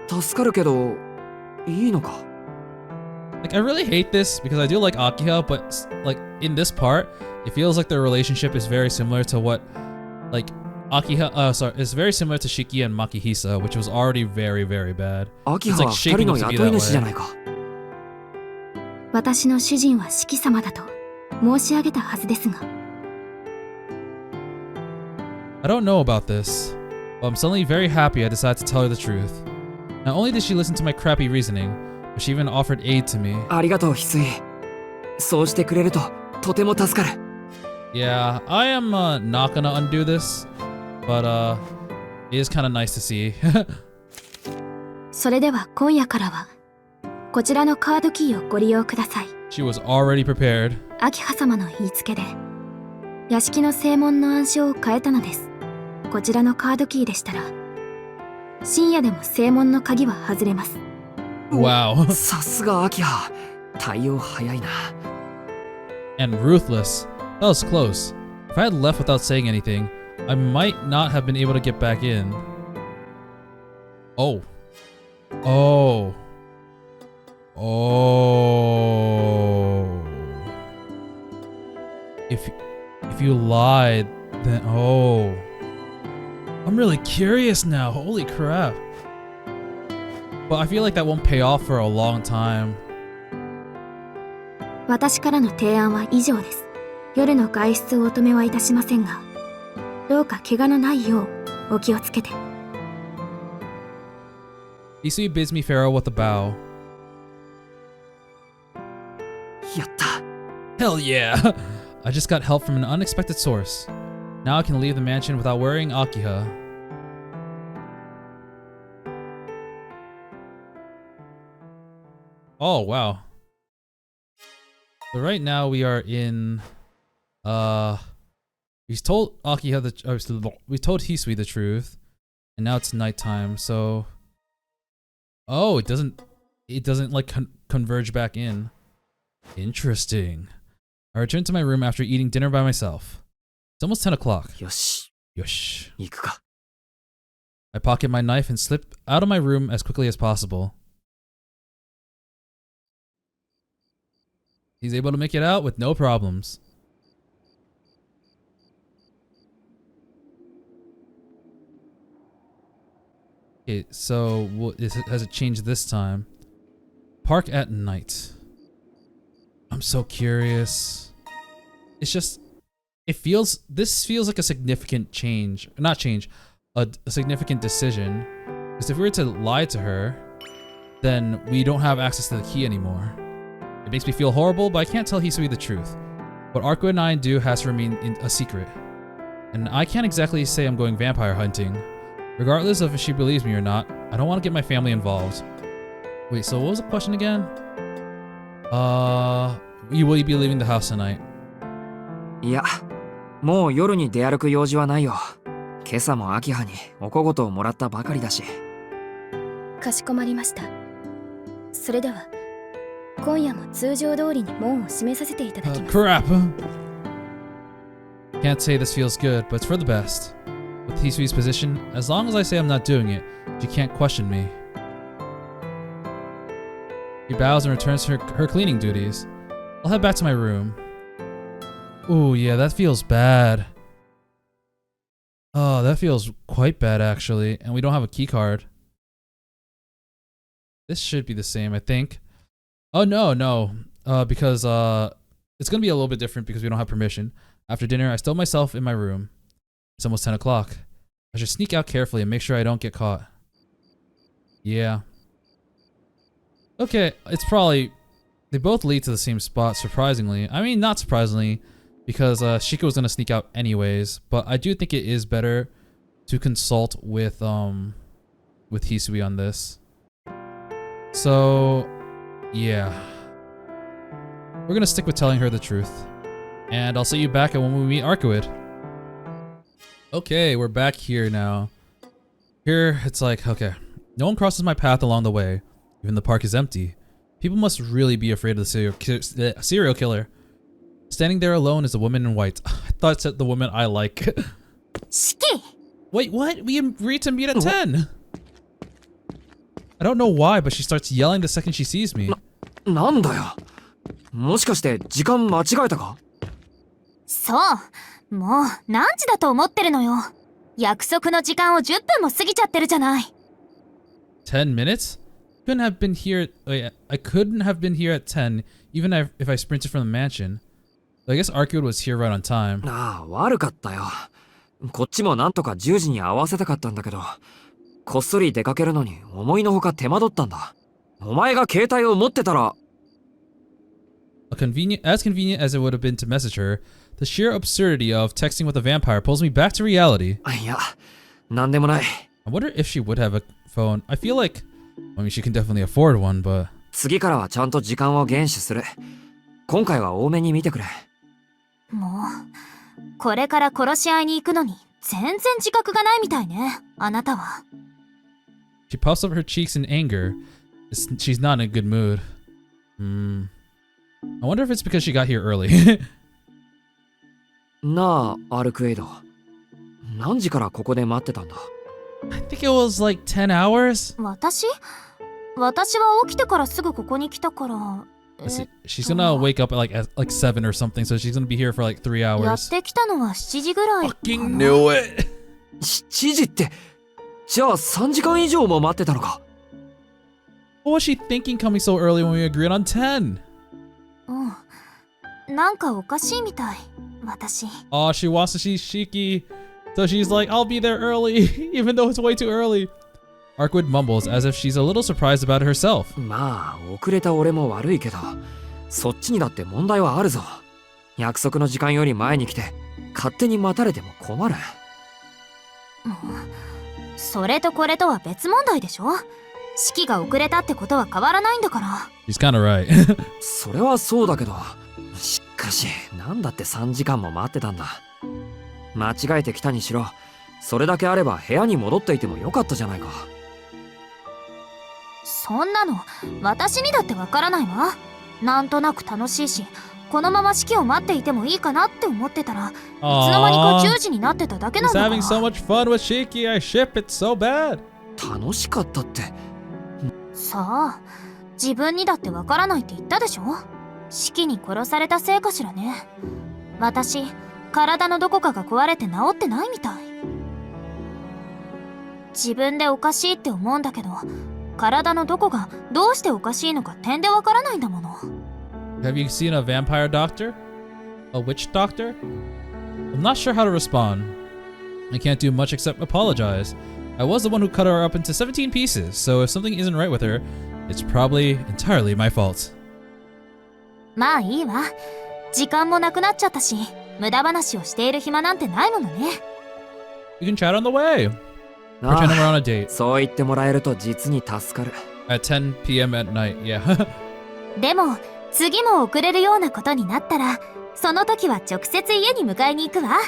助かるけど、いいのか？ Like, I really hate this because I do like Akiha, but like in this part, it feels like their relationship is very similar to what, like, it's very similar to Shiki and Makihisa, which was already very, very bad. 秋葉は二人の雇い主じゃないか。私の主人は四季様だと申し上げたはずですが、 I don't know about this, but I'm suddenly very happy I decided to tell her the truth. Not only did she listen to my crappy reasoning, but she even offered aid to me. ありがとう翡翠。そうしてくれるととても助かる。 Yeah, I am not gonna undo this, but it is kind of nice to see. それでは今夜からはこちらのカードキーをご利用ください。 She was already prepared. 秋葉様の言いつけで屋敷の正門の暗証を変えたのです。こちらのカードキーでしたら深夜でも正門の鍵は外れます。 Wow. さすが秋葉。対応早いな。 And ruthless. That was close. If I had left without saying anything, I might not have been able to get back in. Oh. Oh. Oh. If you lied, then I'm really curious now. Holy crap. But I feel like that won't pay off for a long time. 私からの提案は以上です。夜の外出をお止めはいたしませんが、どうか怪我のないようお気をつけて。Hisui bids me farewell with a bow. やった。 Hell yeah! I just got help from an unexpected source. Now I can leave the mansion without worrying Akiha. Oh, wow. So right now we are in... We told Akiha we told Hisui the truth. And now it's nighttime, so... Oh, it doesn't like converge back in. Interesting. I returned to my room after eating dinner by myself. It's almost 10 o'clock. よし、 Yosh. 行くか。 I pocket my knife and slip out of my room as quickly as possible. He's able to make it out with no problems. Okay, so has it changed this time? Park at night. I'm so curious. It's just, this feels like a significant change. Not change, a significant decision. Because if we were to lie to her, then we don't have access to the key anymore. It makes me feel horrible, but I can't tell Hisui the truth. What Arcueid and I do has to remain a secret. And I can't exactly say I'm going vampire hunting. Regardless of if she believes me or not, I don't want to get my family involved. Wait, so what was the question again? Will you be leaving the house tonight? いや、もう夜に出歩く用事はないよ。今朝も秋葉にお小言をもらったばかりだし。かしこまりました。それでは、今夜も通常通りに門を閉めさせていただきます。Crap! Can't say this feels good, but it's for the best. With Hisui's position, as long as I say I'm not doing it, she can't question me. She bows and returns to her cleaning duties. I'll head back to my room. Ooh, yeah, that feels bad. Oh, that feels quite bad, actually. And we don't have a key card. This should be the same, I think. Oh, no. Because it's gonna be a little bit different because we don't have permission. After dinner, I stowed myself in my room. It's almost 10 o'clock. I should sneak out carefully and make sure I don't get caught. Yeah. Okay, it's probably... They both lead to the same spot, surprisingly. I mean, not surprisingly, because Shika was gonna sneak out anyways, but I do think it is better to consult with Hisui on this. So, yeah. We're gonna stick with telling her the truth. And I'll see you back when we meet Arcueid. Okay, we're back here now. Here, it's like, okay. No one crosses my path along the way. Even the park is empty. People must really be afraid of the serial killer. Standing there alone is a woman in white. I thought it said the woman I like. Shiki! Wait, what? We agreed to meet at 10. I don't know why, but she starts yelling the second she sees me. なんだよ。もしかして時間間違えたか？そう。もう何時だと思ってるのよ。約束の時間を10分も過ぎちゃってるじゃない。10 minutes? Couldn't have been here. I couldn't have been here at 10, even if I sprinted from the mansion. So I guess Arcueid was here right on time. ああ、悪かったよ。こっちもなんとか10時に合わせたかったんだけど、こっそり出かけるのに思いのほか手間取ったんだ。お前が携帯を持ってたら。Convenient as it would have been to message her, the sheer absurdity of texting with a vampire pulls me back to reality. いや、なんでもない。I wonder if she would have a phone. I feel like, I mean, she can definitely afford one, but... 次からはちゃんと時間を厳守する。今回は多めに見てくれ。もう、これから殺し合いに行くのに全然自覚がないみたいね、あなたは。She puffs up her cheeks in anger. She's not in a good mood. I wonder if it's because she got here early. なあ、アルクエイド。何時からここで待ってたんだ？ I think it was like 10 hours. 私は起きてからすぐここに来たから。She's gonna wake up at like 7 or something, so she's gonna be here for like 3 hours. やってきたのは7時ぐらい。Fucking knew it! 7時って、じゃあ3時間以上も待ってたのか。What was she thinking coming so early when we agreed on 10? なんかおかしいみたい、私。Oh, she wants to see Shiki. So she's like, I'll be there early, even though it's way too early. Arcueid mumbles as if she's a little surprised about it herself. まあ、遅れた俺も悪いけど、そっちにだって問題はあるぞ。約束の時間より前に来て、勝手に待たれても困る。それとこれとは別問題でしょ。式が遅れたってことは変わらないんだから。She's kinda right. それはそうだけど、しかし、なんだって3時間も待ってたんだ。間違えてきたにしろ、それだけあれば部屋に戻っていてもよかったじゃないか。そんなの私にだってわからないわ。なんとなく楽しいし、このまま式を待っていてもいいかなって思ってたら、いつの間にか10時になってただけなん He's だから。 having so much fun with Shiki. I ship it so bad. 楽しかったって。さあ、自分にだってわからないって言ったでしょ。式に殺されたせいかしらね。私、体のどこかが壊れて治ってないみたい。自分でおかしいって思うんだけど、体のどこがどうしておかしいのか点でわからないんだもの。Have you seen a vampire doctor? A witch doctor? I'm not sure how to respond. I can't do much except apologize. I was the one who cut her up into 17 pieces, so if something isn't right with her, it's probably entirely my fault. まあいいわ。時間もなくなっちゃったし、無駄話をしている暇なんてないものね。You can chat on the way. あ Pretend we're あ、 on a date そう言ってもらえると実に助かる。 at 10 p.m. at night. Yeah. でも、次も遅れるようなことになったら、その時は直接家に迎えに行くわ。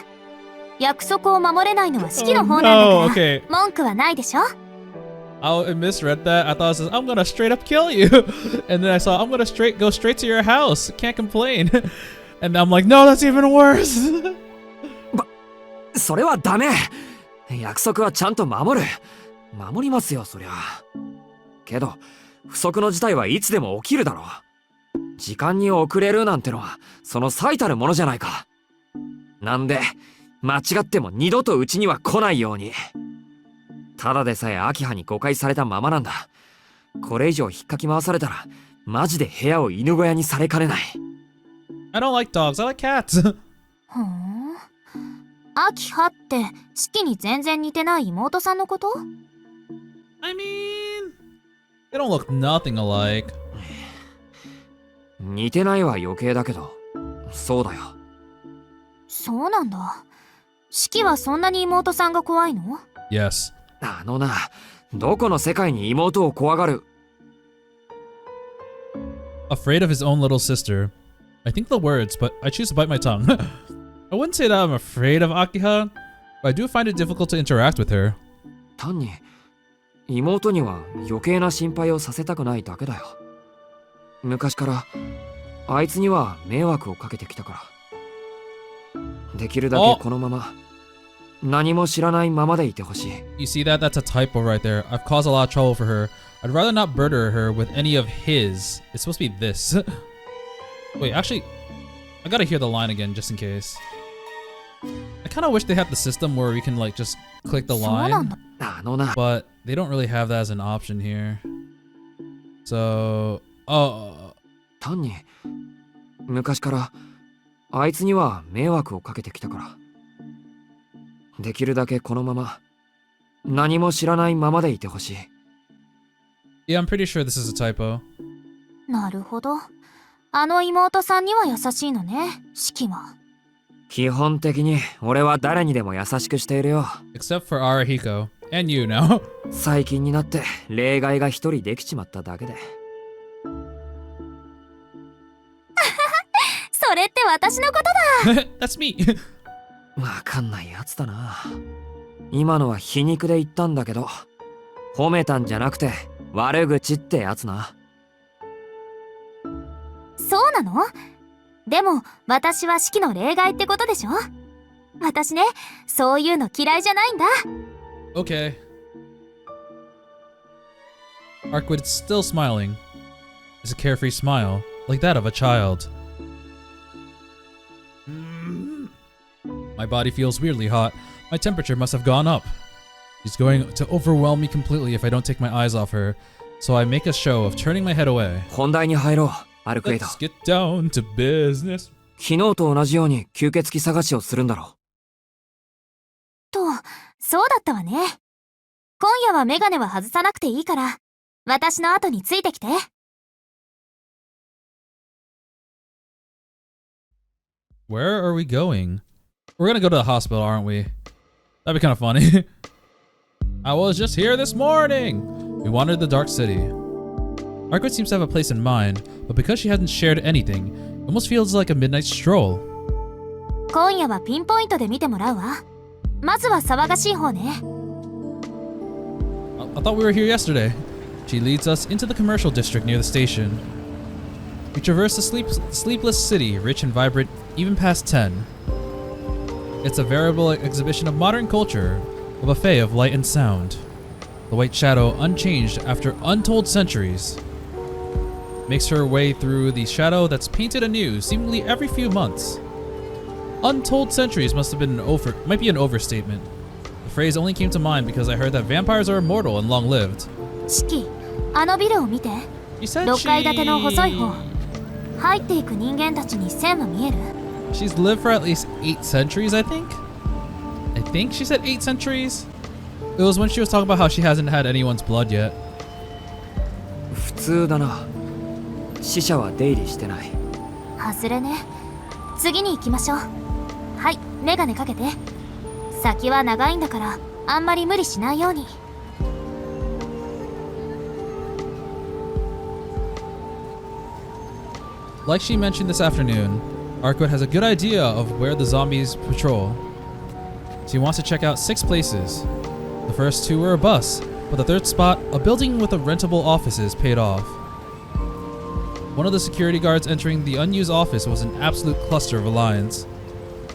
約束を守れないのは式の方なんだから、 Oh, no, okay. 文句はないでしょ。I misread that. I thought it says, I'm gonna straight up kill you. And then I saw, I'm gonna go straight to your house. Can't complain. And I'm like, no, that's even worse. それはダメ。約束はちゃんと守る。守りますよ、そりゃ。けど、不測の事態はいつでも起きるだろう。時間に遅れるなんてのは、その最たるものじゃないか。なんで、間違っても二度とうちには来ないように。ただでさえ秋葉に誤解されたままなんだ。これ以上引っかき回されたら、マジで部屋を犬小屋にされかねない。I don't like dogs. I like cats. ふん。秋葉って式に全然似てない妹さんのこと？ I mean, they don't look nothing alike. 似てないは余計だけど、そうだよ。そうなんだ。式はそんなに妹さんが怖いの？ Yes. あのな、どこの世界に妹を怖がる。Afraid of his own little sister. I think the words, but I choose to bite my tongue. I wouldn't say that I'm afraid of Akiha, but I do find it difficult to interact with her. 単に妹には余計な心配をさせたくないだけだよ。昔からあいつには迷惑をかけてきたから。できるだけこのまま何も知らないままでいてほしい。 You see that? That's a typo right there. I've caused a lot of trouble for her. I'd rather not burden her with any of his. It's supposed to be this. Wait, actually, I gotta hear the line again just in case. I kind of wish they had the system where we can like just click the そうなん line, だ。あのな、 but they don't really have that as an option here. So, oh, 単に昔からあいつには迷惑をかけてきたから。できるだけこのまま何も知らないままでいてほしい。 yeah, I'm pretty sure this is a typo. なるほど。あの妹さんには優しいのね、式は。基本的に俺は誰にでも優しくしているよ。 Except for Arahiko and you now. 最近になって例外が一人できちまっただけで。それって私のことだ。That's me. わかんないやつだな。今のは皮肉で言ったんだけど、褒めたんじゃなくて悪口ってやつな。そうなの？でも私は式の例外ってことでしょ？私ね、そういうの嫌いじゃないんだ。 Okay. Arcueid is still smiling. It's a carefree smile, like that of a child. My body feels weirdly hot, My temperature must have gone up. She's going to overwhelm me completely if I don't take my eyes off her, so I make a show of turning my head away. 本題に入ろう、アルクエイド。 Let's get down to business. 昨日と同じように吸血鬼探しをするんだろと、そうだったわね。今夜はメガネは外さなくていいから、私の後についてきて。Where are we going? We're gonna go to the hospital, aren't we? That'd be kind of funny. I was just here this morning. We wandered the dark city. Arcueid seems to have a place in mind, but because she hasn't shared anything, it almost feels like a midnight stroll. 今夜はピンポイントで見てもらうわ。まずは騒がしい方ね。I thought we were here yesterday. She leads us into the commercial district near the station. We traverse the sleepless city, rich and vibrant, even past 10. It's a veritable exhibition of modern culture, a buffet of light and sound. The white shadow, unchanged after untold centuries, makes her way through the shadow that's painted anew, seemingly every few months. Untold centuries might be an overstatement. The phrase only came to mind because I heard that vampires are immortal and long-lived. シキ、あのビルを見て。 She said 6階建ての細い方。入っていく人間たちに線は見える？ she's lived for at least 8 centuries, I think? I think she said 8 centuries? It was when she was talking about how she hasn't had anyone's blood yet. 普通だな。死者は出入りしてない。外れね。次に行きましょう。はい、メガネかけて。先は長いんだから、あんまり無理しないように。Like she mentioned this afternoon, Arcueid has a good idea of where the zombies patrol. She wants to check out 6 places. The first 2 were a bus, but the third spot, a building with a rentable offices, paid off. One of the security guards entering the unused office was an absolute cluster of alliance.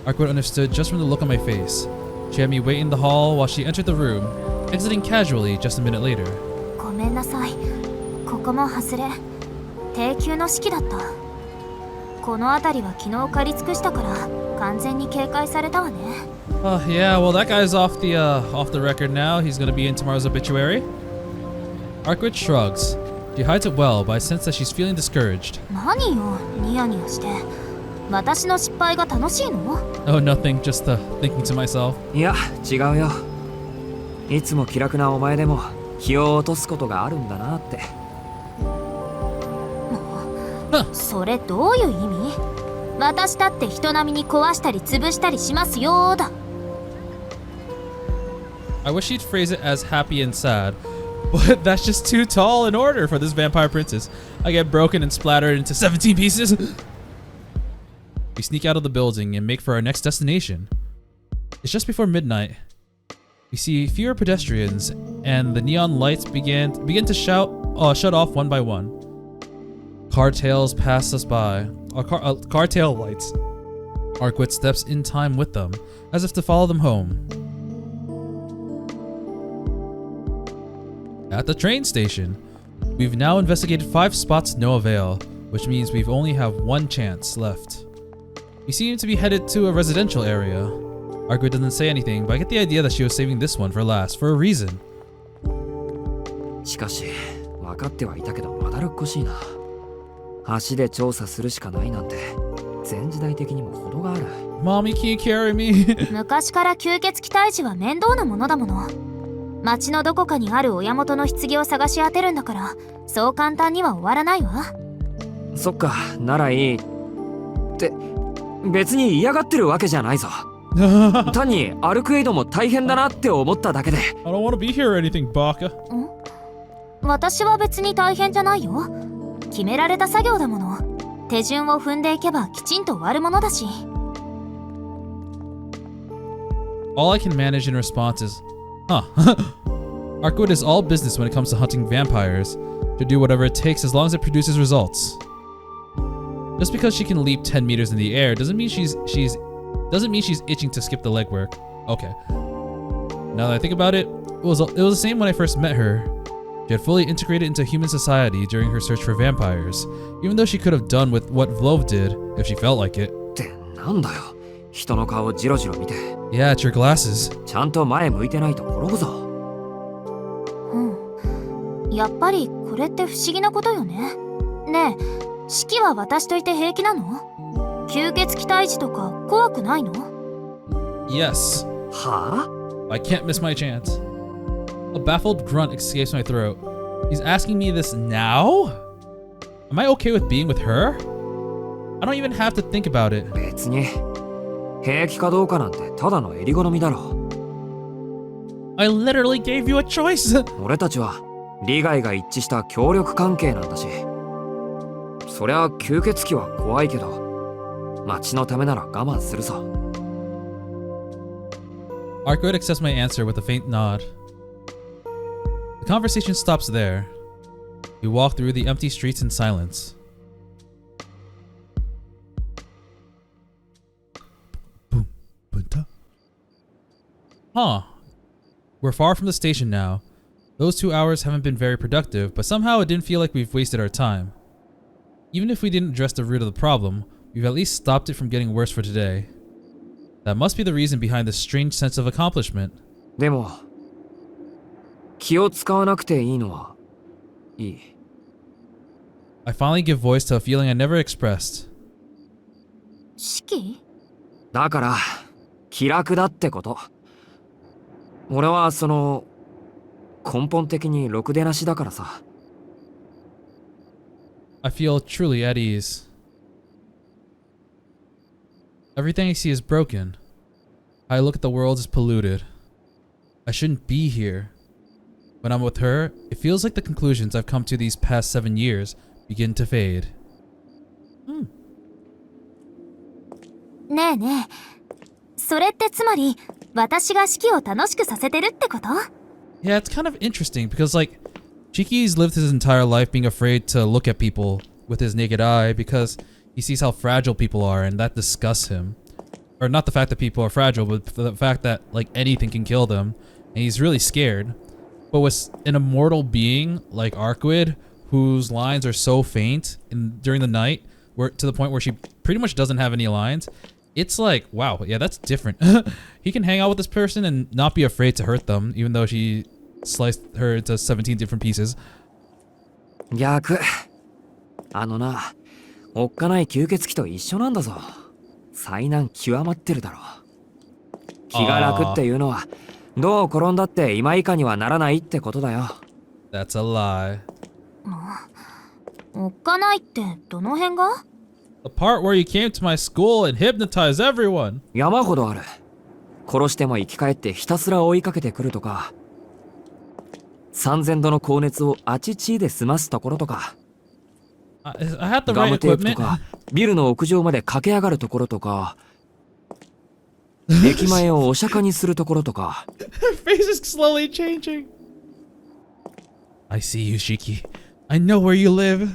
Arcueid understood just from the look on my face. She had me wait in the hall while she entered the room, exiting casually just a minute later. ごめんなさい。ここも外れ。低級の式だった。この辺りは昨日借り尽くしたから完全に警戒されたわね。Yeah, well that guy's off the record now. He's gonna be in tomorrow's obituary. Arcueid shrugs. She hides it well, but I sense that she's feeling discouraged. 何よ、ニヤニヤして。私の失敗が楽しいの？ Oh, nothing, just thinking to myself. いや、違うよ。いつも気楽なお前でも気を落とすことがあるんだなって。それどういう意味？私だって人並みに壊したり潰したりしますよーだ。I wish she'd phrase it as happy and sad, but that's just too tall an order for this vampire princess. I get broken and splattered into 17 pieces. We sneak out of the building and make for our next destination. It's just before midnight. We see fewer pedestrians, and the neon lights begin to shut off one by one. Car tails pass us by. Car tail lights. Arcueid steps in time with them, as if to follow them home. At the train station, we've now investigated 5 spots to no avail, which means we've only have 1 chance left. We seem to be headed to a residential area. Arcueid doesn't say anything, but I get the idea that she was saving this one for last for a reason. しかし、分かってはいたけどまだるっこしいな。足で調査するしかないなんて、前時代的にも程がある。Mommy, can you carry me? 昔から吸血鬼退治は面倒なものだもの。町のどこかにある親元の棺を探し当てるんだから、そう簡単には終わらないわ。そっか、ならいい。って、別に嫌がってるわけじゃないぞ。単にアルクエイドも大変だなって思っただけで。I don't want to be here or anything, Baka. 私は別に大変じゃないよ。決められた作業だもの。手順を踏んでいけばきちんと終わるものだし。All I can manage in response is, huh. Arcueid is all business when it comes to hunting vampires. She'll do whatever it takes as long as it produces results. Just because she can leap 10 meters in the air doesn't mean she's itching to skip the legwork. Okay. Now that I think about it, it was the same when I first met her. She had fully integrated into human society during her search for vampires, even though she could have done with what Vlove did if she felt like it. ってなんだよ。人の顔をジロジロ見て。Yeah, it's your glasses. ちゃんと前向いてないと転ぶぞ。やっぱりこれって不思議なことよね。ねえ、四季は私といて平気なの？吸血鬼退治とか怖くないの？ Yes. はぁ？ I can't miss my chance. A baffled grunt escapes my throat. He's asking me this now? Am I okay with being with her? I don't even have to think about it. 別に平気かどうかなんてただの襟好みだろ。I literally gave you a choice. 俺たちは利害が一致した協力関係なんだし。そりゃ吸血鬼は怖いけど、町のためなら我慢するぞ。Arcueid accepts my answer with a faint nod. The conversation stops there. We walk through the empty streets in silence. Boom, boom, ta. Huh. We're far from the station now. Those 2 hours haven't been very productive, but somehow it didn't feel like we've wasted our time. Even if we didn't address the root of the problem, we've at least stopped it from getting worse for today. That must be the reason behind this strange sense of accomplishment. でも気を使わなくていいのはいい。I finally give voice to a feeling I never expressed. 四季？だから気楽だってこと。俺はその根本的にろくでなしだからさ。I feel truly at ease. Everything I see is broken. How I look at the world is polluted. I shouldn't be here. When I'm with her, it feels like the conclusions I've come to these past 7 years begin to fade. ねえねえ、それってつまり私が四季を楽しくさせてるってこと？ Yeah, it's kind of interesting because like Shiki's lived his entire life being afraid to look at people with his naked eye because he sees how fragile people are and that disgusts him. Or not the fact that people are fragile, but the fact that like anything can kill them. And he's really scared. But with an immortal being like Arcueid, whose lines are so faint during the night, where to the point where she pretty much doesn't have any lines, it's like, wow, yeah, that's different. He can hang out with this person and not be afraid to hurt them, even though she sliced her into 17 different pieces. 逆。あのな、おっかない吸血鬼と一緒なんだぞ。災難極まってるだろ。気が楽っていうのは、どう転んだって今以下にはならないってことだよ。That's a lie. おっかないってどの辺が？ The part where you came to my school and hypnotized everyone. 山ほどある。殺しても生き返ってひたすら追いかけてくるとか、3000度の高熱をあちちで済ますところとか、I had the ガ right ムテープと equipment. かビルの屋上まで駆け上がるところとか、駅前をお釈迦にするところとか。Her face is slowly changing. I see you, Shiki. I know where you live.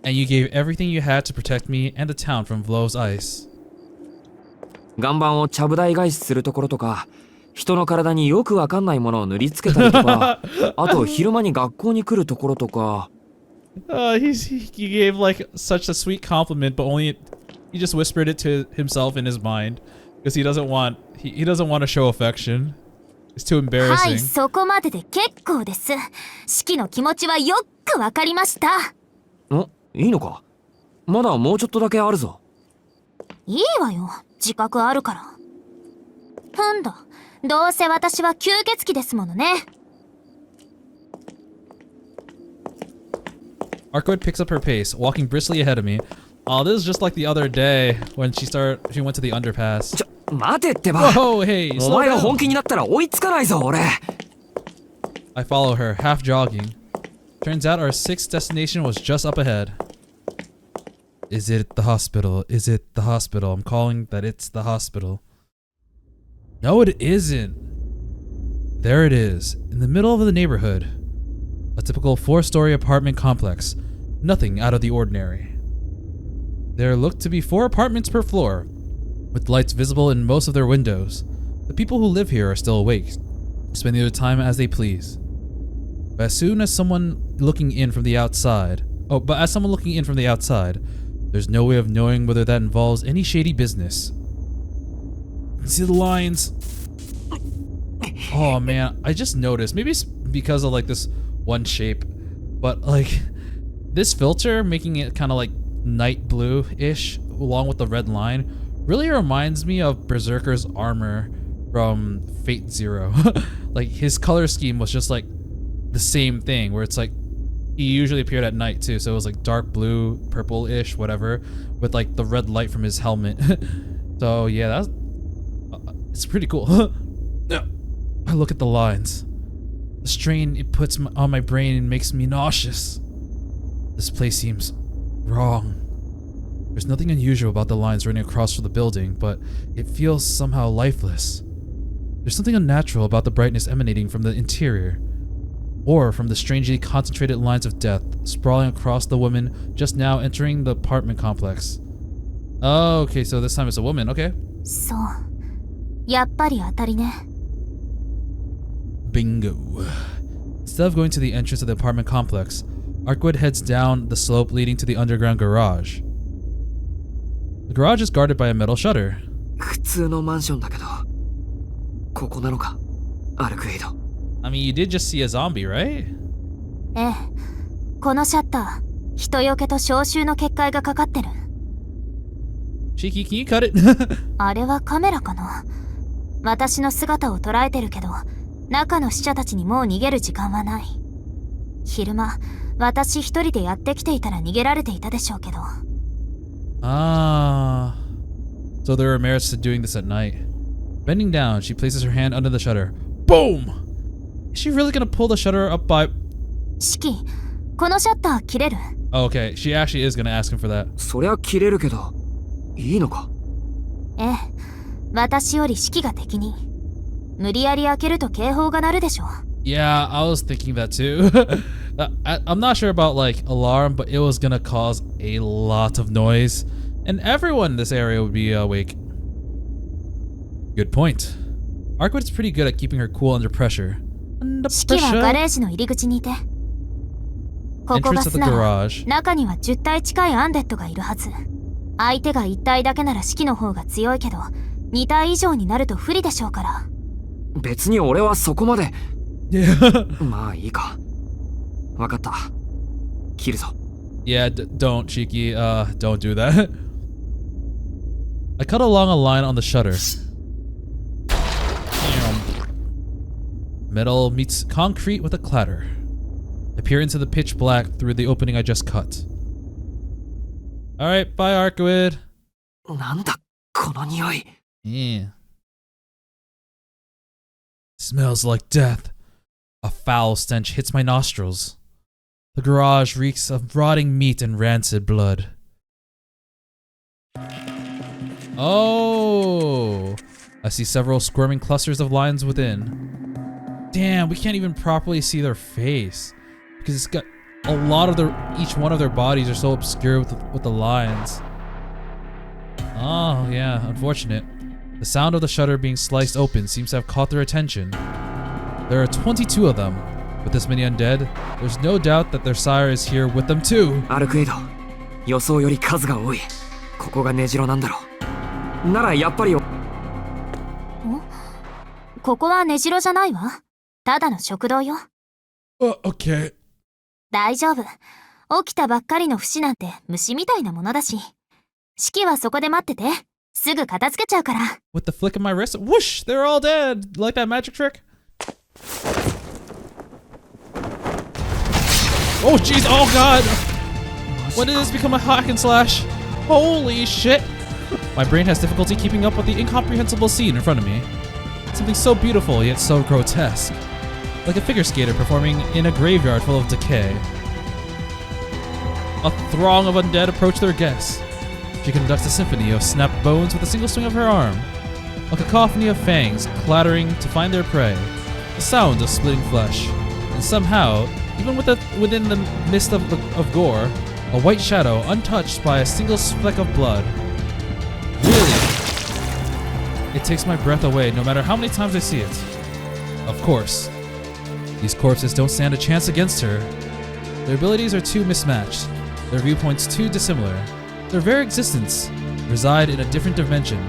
And you gave everything you had to protect me and the town from Vlo's ice. 岩盤をちゃぶ台返しするところとか、人の体によくわかんないものを塗りつけたりとか、あと昼間に学校に来るところとか。He gave like such a sweet compliment, but only he just whispered it to himself in his mind because he doesn't want to show affection. It's too は embarrassing. い、そこまでで結構です。四季の気持ちはよくわかりました。いいのか？まだもうちょっとだけあるぞ。いいわよ、自覚あるから。なんだ、どうせ私は吸血鬼ですものね。Arcueid picks up her pace, walking briskly ahead of me. Oh, this is just like the other day when she went to the underpass. 待てってば。 Whoa, hey, お slow 前が down. 本気になったら追いつかないぞ、俺。I follow her, half jogging. Turns out our sixth destination was just up ahead. Is it the hospital? Is it the hospital? I'm calling that it's the hospital. No, it isn't. There it is, in the middle of the neighborhood. A typical 4-story apartment complex. Nothing out of the ordinary. There look to be 4 apartments per floor, with lights visible in most of their windows. The people who live here are still awake, spending their time as they please. But as someone looking in from the outside, their There's no way of knowing whether that involves any shady business. See the lines? Oh man, I just noticed. Maybe it's because of like this one shape, but like this filter making it kind of like night blue-ish along with the red line really reminds me of Berserker's armor from Fate Zero. Like his color scheme was just like the same thing where it's like he usually appeared at night too, so it was like dark blue, purple-ish, whatever, with like the red light from his helmet. So yeah, that's it's pretty cool. I look at the lines. The strain it puts on my brain makes me nauseous. This place seems wrong. There's nothing unusual about the lines running across from the building, but it feels somehow lifeless. There's something unnatural about the brightness emanating from the interior, or from the strangely concentrated lines of death sprawling across the woman just now entering the apartment complex. Oh, okay, so this time it's a woman, okay. そう。やっぱり当たりね。 Bingo. Instead of going to the entrance of the apartment complex, Arcueid heads down the slope leading to the underground garage. The garage is guarded by a metal shutter. 普通のマンションだけど、ここなのか、アルクエイド。I mean, you did just see a zombie, right? ええ。このシャッター、人よけと消臭の結界がかかってる。Shiki, can you cut it? あれはカメラかな。私の姿を捉えてるけど、中の死者たちにもう逃げる時間はない。昼間、私一人でやってきていたら逃げられていたでしょうけど。Ah. So there are merits to doing this at night. Bending down, she places her hand under the shutter. Boom! Is she really gonna pull the shutter up by... シキ、このシャッター切れる？ Oh, okay, she actually is gonna ask him for that. そりゃ切れるけど、いいのか？ええ、私よりシキが敵に。無理やり開けると警報が鳴るでしょ。Yeah, I was thinking that too. I'm not sure about like alarm, but it was gonna cause a lot of noise, and everyone in this area would be awake. Good point. Arcueid's pretty good at keeping her cool under pressure. Under シキはガレ pressure. ージの入り口にいて。ここが Entrance of 巣 the なら garage. 中には10体近いアンデッドがいるはず。相手が1体だけならシキの方が強いけど、2体以上になると不利でしょうから。別に俺はそこまで。Yeah. まあいいか。わかった。切るぞ。Yeah, don't, Shiki. Don't do that. I cut along a line on the shutter. Metal meets concrete with a clatter. I peer into the pitch black through the opening I just cut. Alright, bye, Arcueid. なんだ、この匂い。Yeah. Smells like death. A foul stench hits my nostrils. The garage reeks of rotting meat and rancid blood. Oh! I see several squirming clusters of lions within. Damn, we can't even properly see their face. Because it's got a lot of each one of their bodies are so obscured with the lines. Oh, yeah, unfortunate. The sound of the shutter being sliced open seems to have caught their attention. There are 22 of them. With this many undead, there's no doubt that their sire is here with them too. アルクエイド、予想より数が多い。ここが根城なんだろう。ならやっぱり。ここは根城じゃないわ。ただの食堂よ。Okay. 大丈夫。起きたばっかりの節なんて虫みたいなものだし。シキはそこで待ってて。すぐ片付けちゃうから。With the flick of my wrist, whoosh! They're all dead. Like that magic trick? Oh jeez! Oh god! When did this become a hack and slash? Holy shit! My brain has difficulty keeping up with the incomprehensible scene in front of me. Something so beautiful yet so grotesque. Like a figure skater performing in a graveyard full of decay. A throng of undead approach their guests. She conducts a symphony of snapped bones with a single swing of her arm. A cacophony of fangs clattering to find their prey. The sounds of splitting flesh. And somehow, even within the mist of gore, a white shadow untouched by a single speck of blood. Really? It takes my breath away no matter how many times I see it. Of course. These corpses don't stand a chance against her. Their abilities are too mismatched. Their viewpoints too dissimilar. Their very existence reside in a different dimension,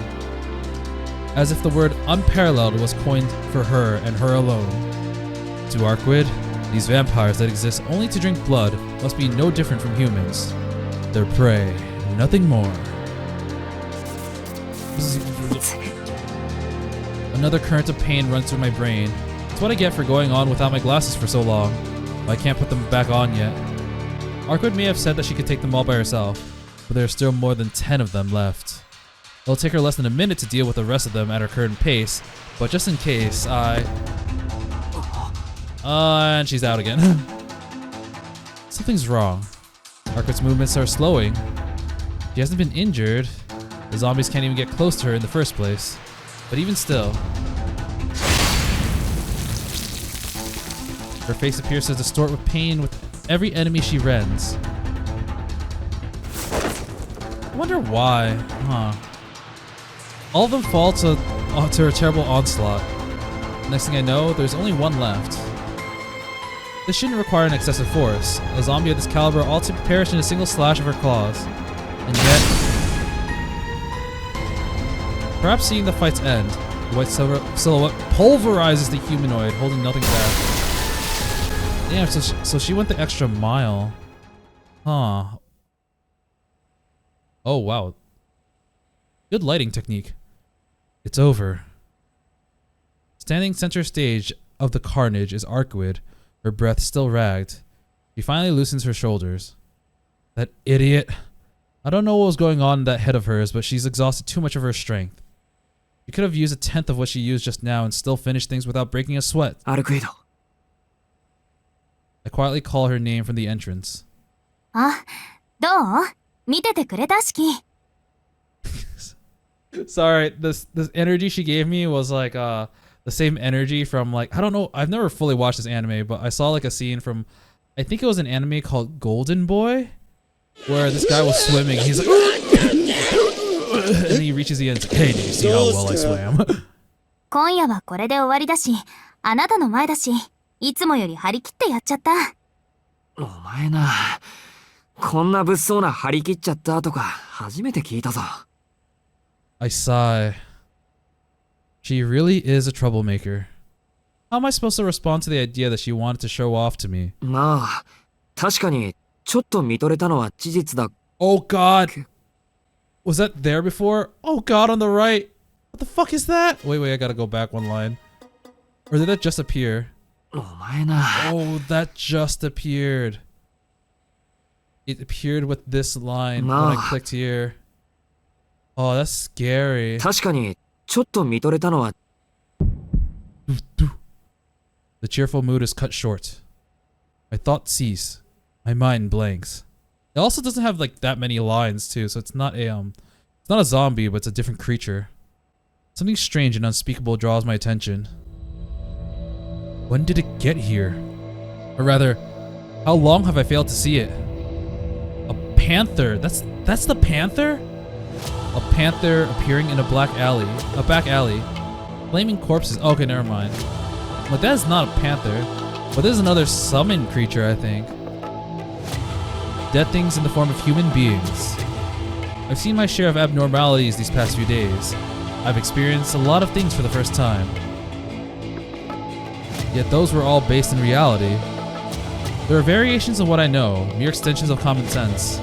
as if the word unparalleled was coined for her and her alone. To Arcueid, these vampires that exist only to drink blood must be no different from humans. Their prey, nothing more. Another current of pain runs through my brain. It's what I get for going on without my glasses for so long. But I can't put them back on yet. Arcueid may have said that she could take them all by herself, but there are still more than 10 of them left. It'll take her less than a minute to deal with the rest of them at her current pace, but just in case, and she's out again. Something's wrong. Arcueid's movements are slowing. She hasn't been injured. The zombies can't even get close to her in the first place. But even still, her face appears to distort with pain with every enemy she rends. I wonder why, All of them fall to her terrible onslaught. Next thing I know, there's only one left. This shouldn't require an excessive force. A zombie of this caliber ought to perish in a single slash of her claws. And yet, perhaps seeing the fight's end, the white silhouette pulverizes the humanoid, holding nothing back. Damn, so she went the extra mile. Huh. Oh, wow. Good lighting technique. It's over. Standing center stage of the carnage is Arcueid, her breath still ragged. She finally loosens her shoulders. That idiot. I don't know what was going on in that head of hers, but she's exhausted too much of her strength. She could have used 1/10 of what she used just now and still finished things without breaking a sweat. Arcueid. I quietly call her name from the entrance. あ、どう？見ててくれたShiki。 Sorry, this energy she gave me was like the same energy from like, I don't know, I've never fully watched this anime, but I saw like a scene from, I think it was an anime called Golden Boy, where this guy was swimming. He's like, and he reaches the end. Like, hey, did you see how well I swam? 今夜はこれで終わりだし、あなたの前だし、いつもより張り切ってやっちゃった。お前な、こんな物騒な張り切っちゃったとか初めて聞いたぞ。I sigh. She really is a troublemaker. How am I supposed to respond to the idea that she wanted to show off to me? まあ、確かにちょっと見とれたのは事実だ。Oh God! Was that there before? Oh God, on the right! What the fuck is that? Wait, I gotta go back one line. Or did that just appear? お前な。 Oh, that just appeared. It appeared with this line when I clicked here. Oh, that's scary. 確かにちょっと見とれたのは。 The cheerful mood is cut short. My thoughts cease. My mind blanks. It also doesn't have like that many lines too, so it's not a zombie, but it's a different creature. Something strange and unspeakable draws my attention. When did it get here? Or rather, how long have I failed to see it? A panther. That's the panther? A panther appearing in a back alley. Flaming corpses. Okay, never mind. But that is not a panther. But there's another summoned creature, I think. Dead things in the form of human beings. I've seen my share of abnormalities these past few days. I've experienced a lot of things for the first time. Yet those were all based in reality. There are variations of what I know, mere extensions of common sense.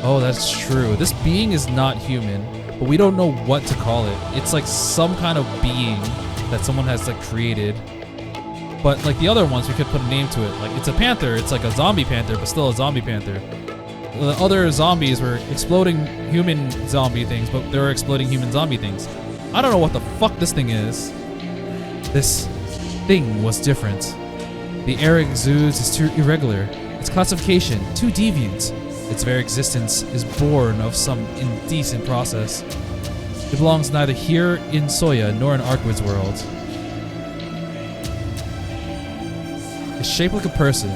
Oh, that's true. This being is not human, but we don't know what to call it. It's like some kind of being that someone has like created. But like the other ones, we could put a name to it. Like it's a panther, it's like a zombie panther, but still a zombie panther. The other zombies were exploding human zombie things, but they were exploding human zombie things. I don't know what the fuck this thing is. This thing was different. The air it exudes is too irregular. Its classification, too deviant. Its very existence is born of some indecent process. It belongs neither here in Soya nor in Arcueid's world. It's shaped like a person.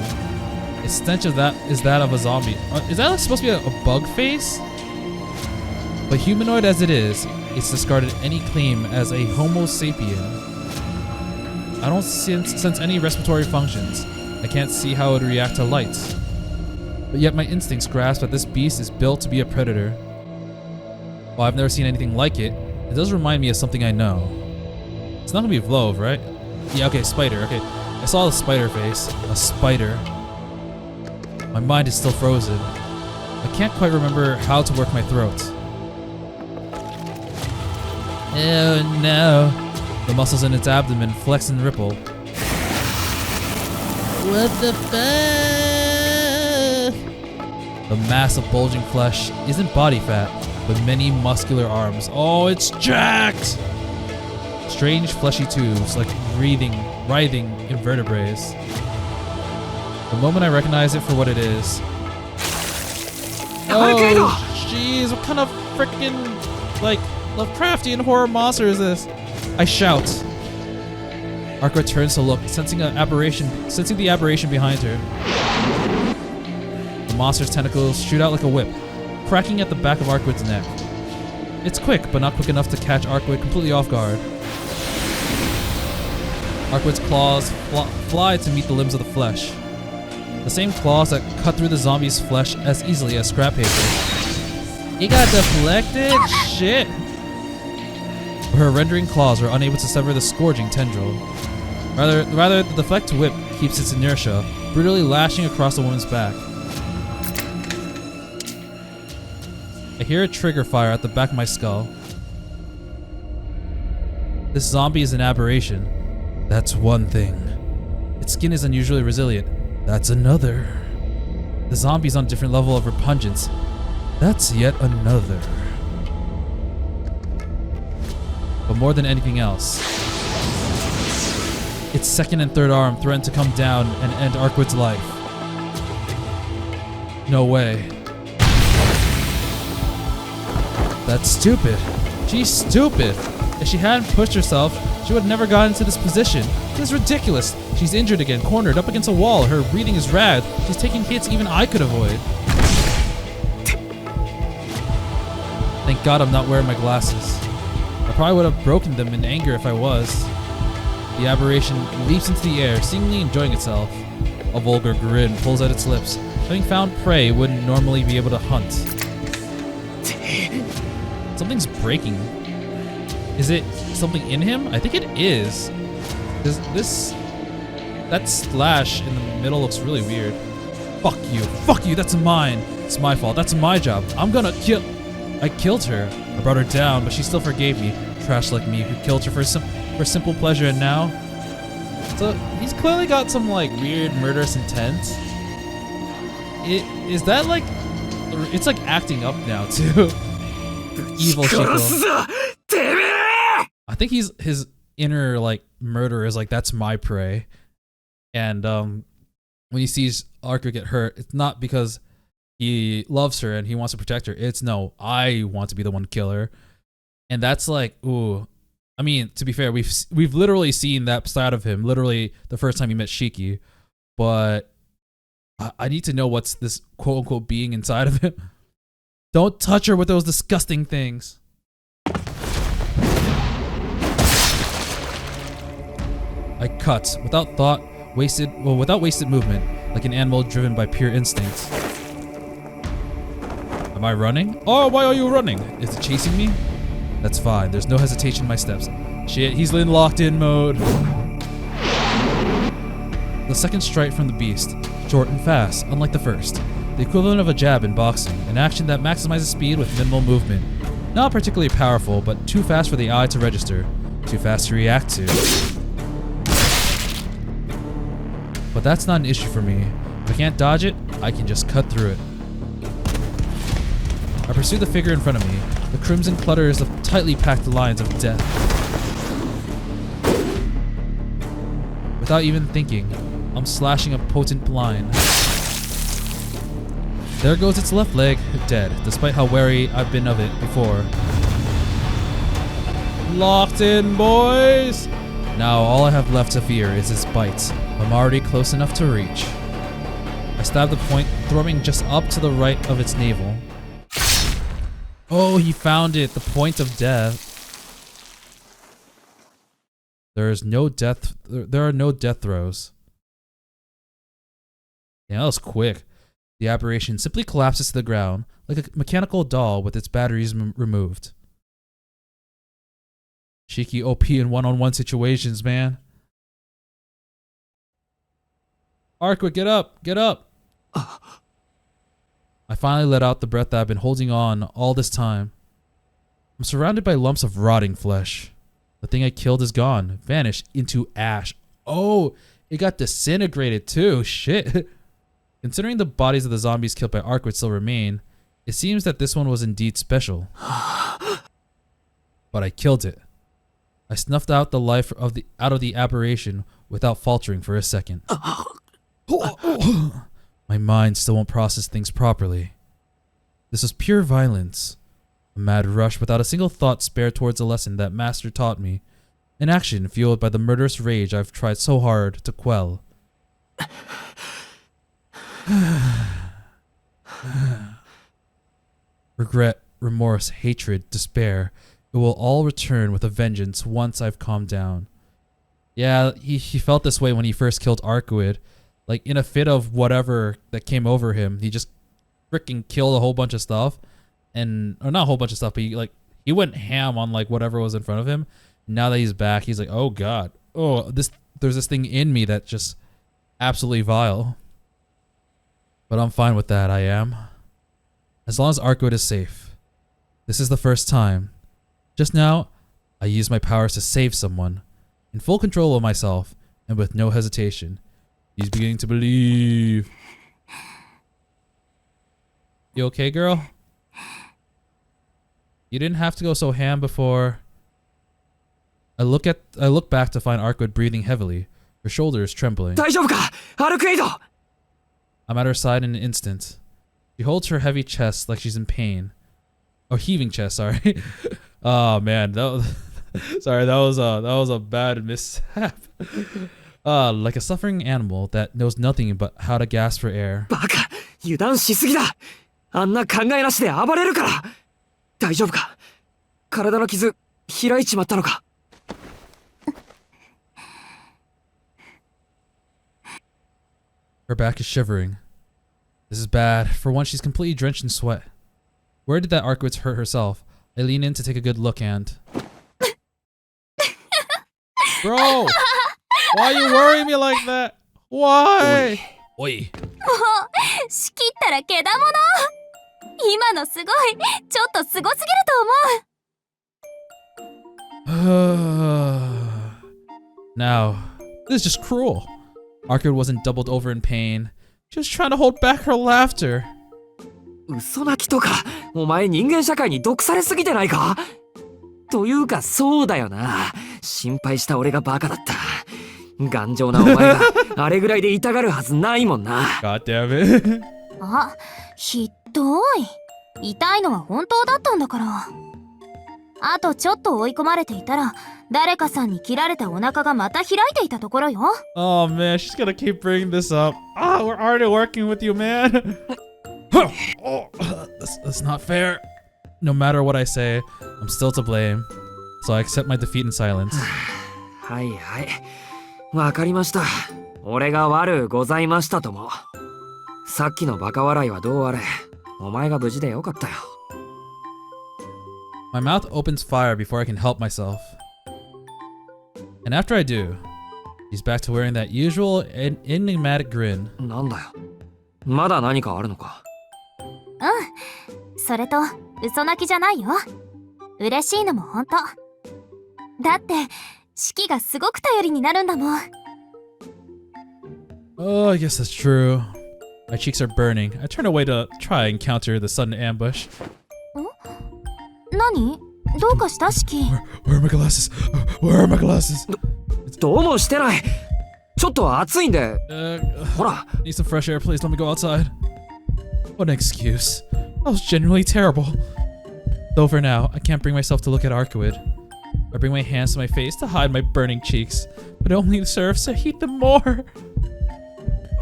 Its stench of that is that of a zombie. Is that like supposed to be a bug face? But humanoid as it is, it's discarded any claim as a Homo sapien. I don't sense any respiratory functions. I can't see how it would react to light. but yet my instincts grasp that this beast is built to be a predator. While I've never seen anything like it, it does remind me of something I know. It's not gonna be Vlove, right? Yeah, okay, spider, okay. I saw the spider face. A spider. My mind is still frozen. I can't quite remember how to work my throat. Oh no. The muscles in its abdomen flex and ripple. What the fuck? The mass of bulging flesh isn't body fat, but many muscular arms. Oh, it's jacked! Strange fleshy tubes, like writhing invertebrae. The moment I recognize it for what it is. Oh, jeez, what kind of freaking, like, Lovecraftian horror monster is this? I shout. Arcueid turns to look, sensing the aberration behind her. The monster's tentacles shoot out like a whip, cracking at the back of Arcueid's neck. It's quick, but not quick enough to catch Arcueid completely off guard. Arcueid's claws fly to meet the limbs of the flesh. The same claws that cut through the zombie's flesh as easily as scrap paper. He got deflected? Shit! Her rending claws are unable to sever the scourging tendril. Rather, the deflect whip keeps its inertia, brutally lashing across the woman's back. I hear a trigger fire at the back of my skull. This zombie is an aberration. That's one thing. Its skin is unusually resilient. That's another. The zombie's on a different level of repugnance. That's yet another. But more than anything else, its second and third arm threaten to come down and end Arcueid's life. No way. That's stupid. She's stupid. If she hadn't pushed herself, she would have never gotten into this position. This is ridiculous. She's injured again, cornered, up against a wall. Her breathing is rad. She's taking hits even I could avoid. Thank God I'm not wearing my glasses. I probably would have broken them in anger if I was. The aberration leaps into the air, seemingly enjoying itself. A vulgar grin pulls at its lips. Having found prey, it wouldn't normally be able to hunt. Something's breaking. Is it something in him? I think it is. That slash in the middle looks really weird. Fuck you, that's mine. It's my fault, that's my job. I killed her. I brought her down, but she still forgave me. Trash like me, who killed her for simple pleasure, and now? So, he's clearly got some, like, weird murderous intent. Is that, like... It's, like, acting up now, too. Evil Shiko. I think his inner, like, murder is, like, that's my prey. And, when he sees Arcueid get hurt, it's not because he loves her and he wants to protect her. It's no, I want to be the one to kill her. And that's like, ooh. I mean, to be fair, we've literally seen that side of him, literally the first time he met Shiki. But I need to know what's this quote-unquote being inside of him. Don't touch her with those disgusting things. I cut, without wasted movement, like an animal driven by pure instinct. Am I running? Oh, why are you running? Is it chasing me? That's fine. There's no hesitation in my steps. Shit, he's in locked-in mode. The second strike from the beast, short and fast, unlike the first. The equivalent of a jab in boxing, an action that maximizes speed with minimal movement. Not particularly powerful, but too fast for the eye to register. Too fast to react to. But that's not an issue for me. If I can't dodge it, I can just cut through it. I pursue the figure in front of me. The crimson clutters of tightly packed lines of death. Without even thinking, I'm slashing a potent line. There goes its left leg, dead, despite how wary I've been of it before. Locked in, boys! Now all I have left to fear is its bite. I'm already close enough to reach. I stab the point, thrumming just up to the right of its navel. Oh, he found it, the point of death. There are no death throws. Yeah, that was quick. The aberration simply collapses to the ground like a mechanical doll with its batteries removed. Shiki OP in one-on-one situations, man. Arcueid, get up! Get up! I finally let out the breath that I've been holding on all this time. I'm surrounded by lumps of rotting flesh. The thing I killed is gone, vanished into ash. Oh, it got disintegrated too. Shit. Considering the bodies of the zombies killed by Arcueid still remain, it seems that this one was indeed special. But I killed it. I snuffed out the life out of the aberration without faltering for a second. My mind still won't process things properly. This was pure violence. A mad rush without a single thought spared towards a lesson that Master taught me. An action fueled by the murderous rage I've tried so hard to quell. Regret, remorse, hatred, despair. It will all return with a vengeance once I've calmed down. Yeah, he felt this way when he first killed Arcueid. Like, in a fit of whatever that came over him, he just freaking killed a whole bunch of stuff. Or not a whole bunch of stuff, but he went ham on like whatever was in front of him. Now that he's back, he's like, oh god. Oh, there's this thing in me that's just absolutely vile. But I'm fine with that, I am. As long as Arcueid is safe. This is the first time. Just now, I used my powers to save someone. In full control of myself, and with no hesitation. He's beginning to believe. You okay, girl? You didn't have to go so ham before. I look back to find Arcueid breathing heavily, her shoulders trembling. 大丈夫かアルクエイド I'm at her side in an instant. She holds her heavy chest like she's in pain. Or heaving chest, sorry. Oh man, sorry, that was a bad mishap. Like a suffering animal that knows nothing but how to gasp for air. バカ油断しすぎだあんな考えなしで暴れるから大丈夫か体の傷開いちまったのか Her back is shivering. This is bad. For once, she's completely drenched in sweat. Where did that Arcueid hurt herself? I lean in to take a good look and... Bro! Why are you worrying me like that? Why? Oi. 仕切ったらけだもの今のすごいちょっとすごすぎると思う Now, this is just cruel. Arcueid wasn't doubled over in pain. She was trying to hold back her laughter. 嘘泣きとかお前人間社会に毒されすぎてないかというかそうだよな心配した俺がバカだった頑丈なお前があれぐらいで痛がるはずないもんな God damn it. あ、ひどい痛いのは本当だったんだからあとちょっと追い込まれていたら誰かさんに切られたお腹がまた開いていたところよ Oh man, she's gonna keep bringing this up. Ah, we're already working with you, man. Oh, that's not fair. No matter what I say, I'm still to blame. So I accept my defeat in silence. はいはいわかりました俺が悪ございましたともさっきのバカ笑いはどうあれお前が無事でよかったよ My mouth opens fire before I can help myself. And after I do, he's back to wearing that usual enigmatic grin. なんだよまだ何かあるのかうんそれと嘘泣きじゃないよ嬉しいのも本当だって四季がすごく頼りになるんだもん Oh, I guess that's true. My cheeks are burning. I turn away to try and counter the sudden ambush. 何どうかした四季 Where are my glasses? Where are my glasses? どうもしてないちょっと暑いんでほら Need some fresh air, please. Let me go outside. What an excuse. That was genuinely terrible. Though for now, I can't bring myself to look at Arcueid. I bring my hands to my face to hide my burning cheeks, but it only serves to heat them more.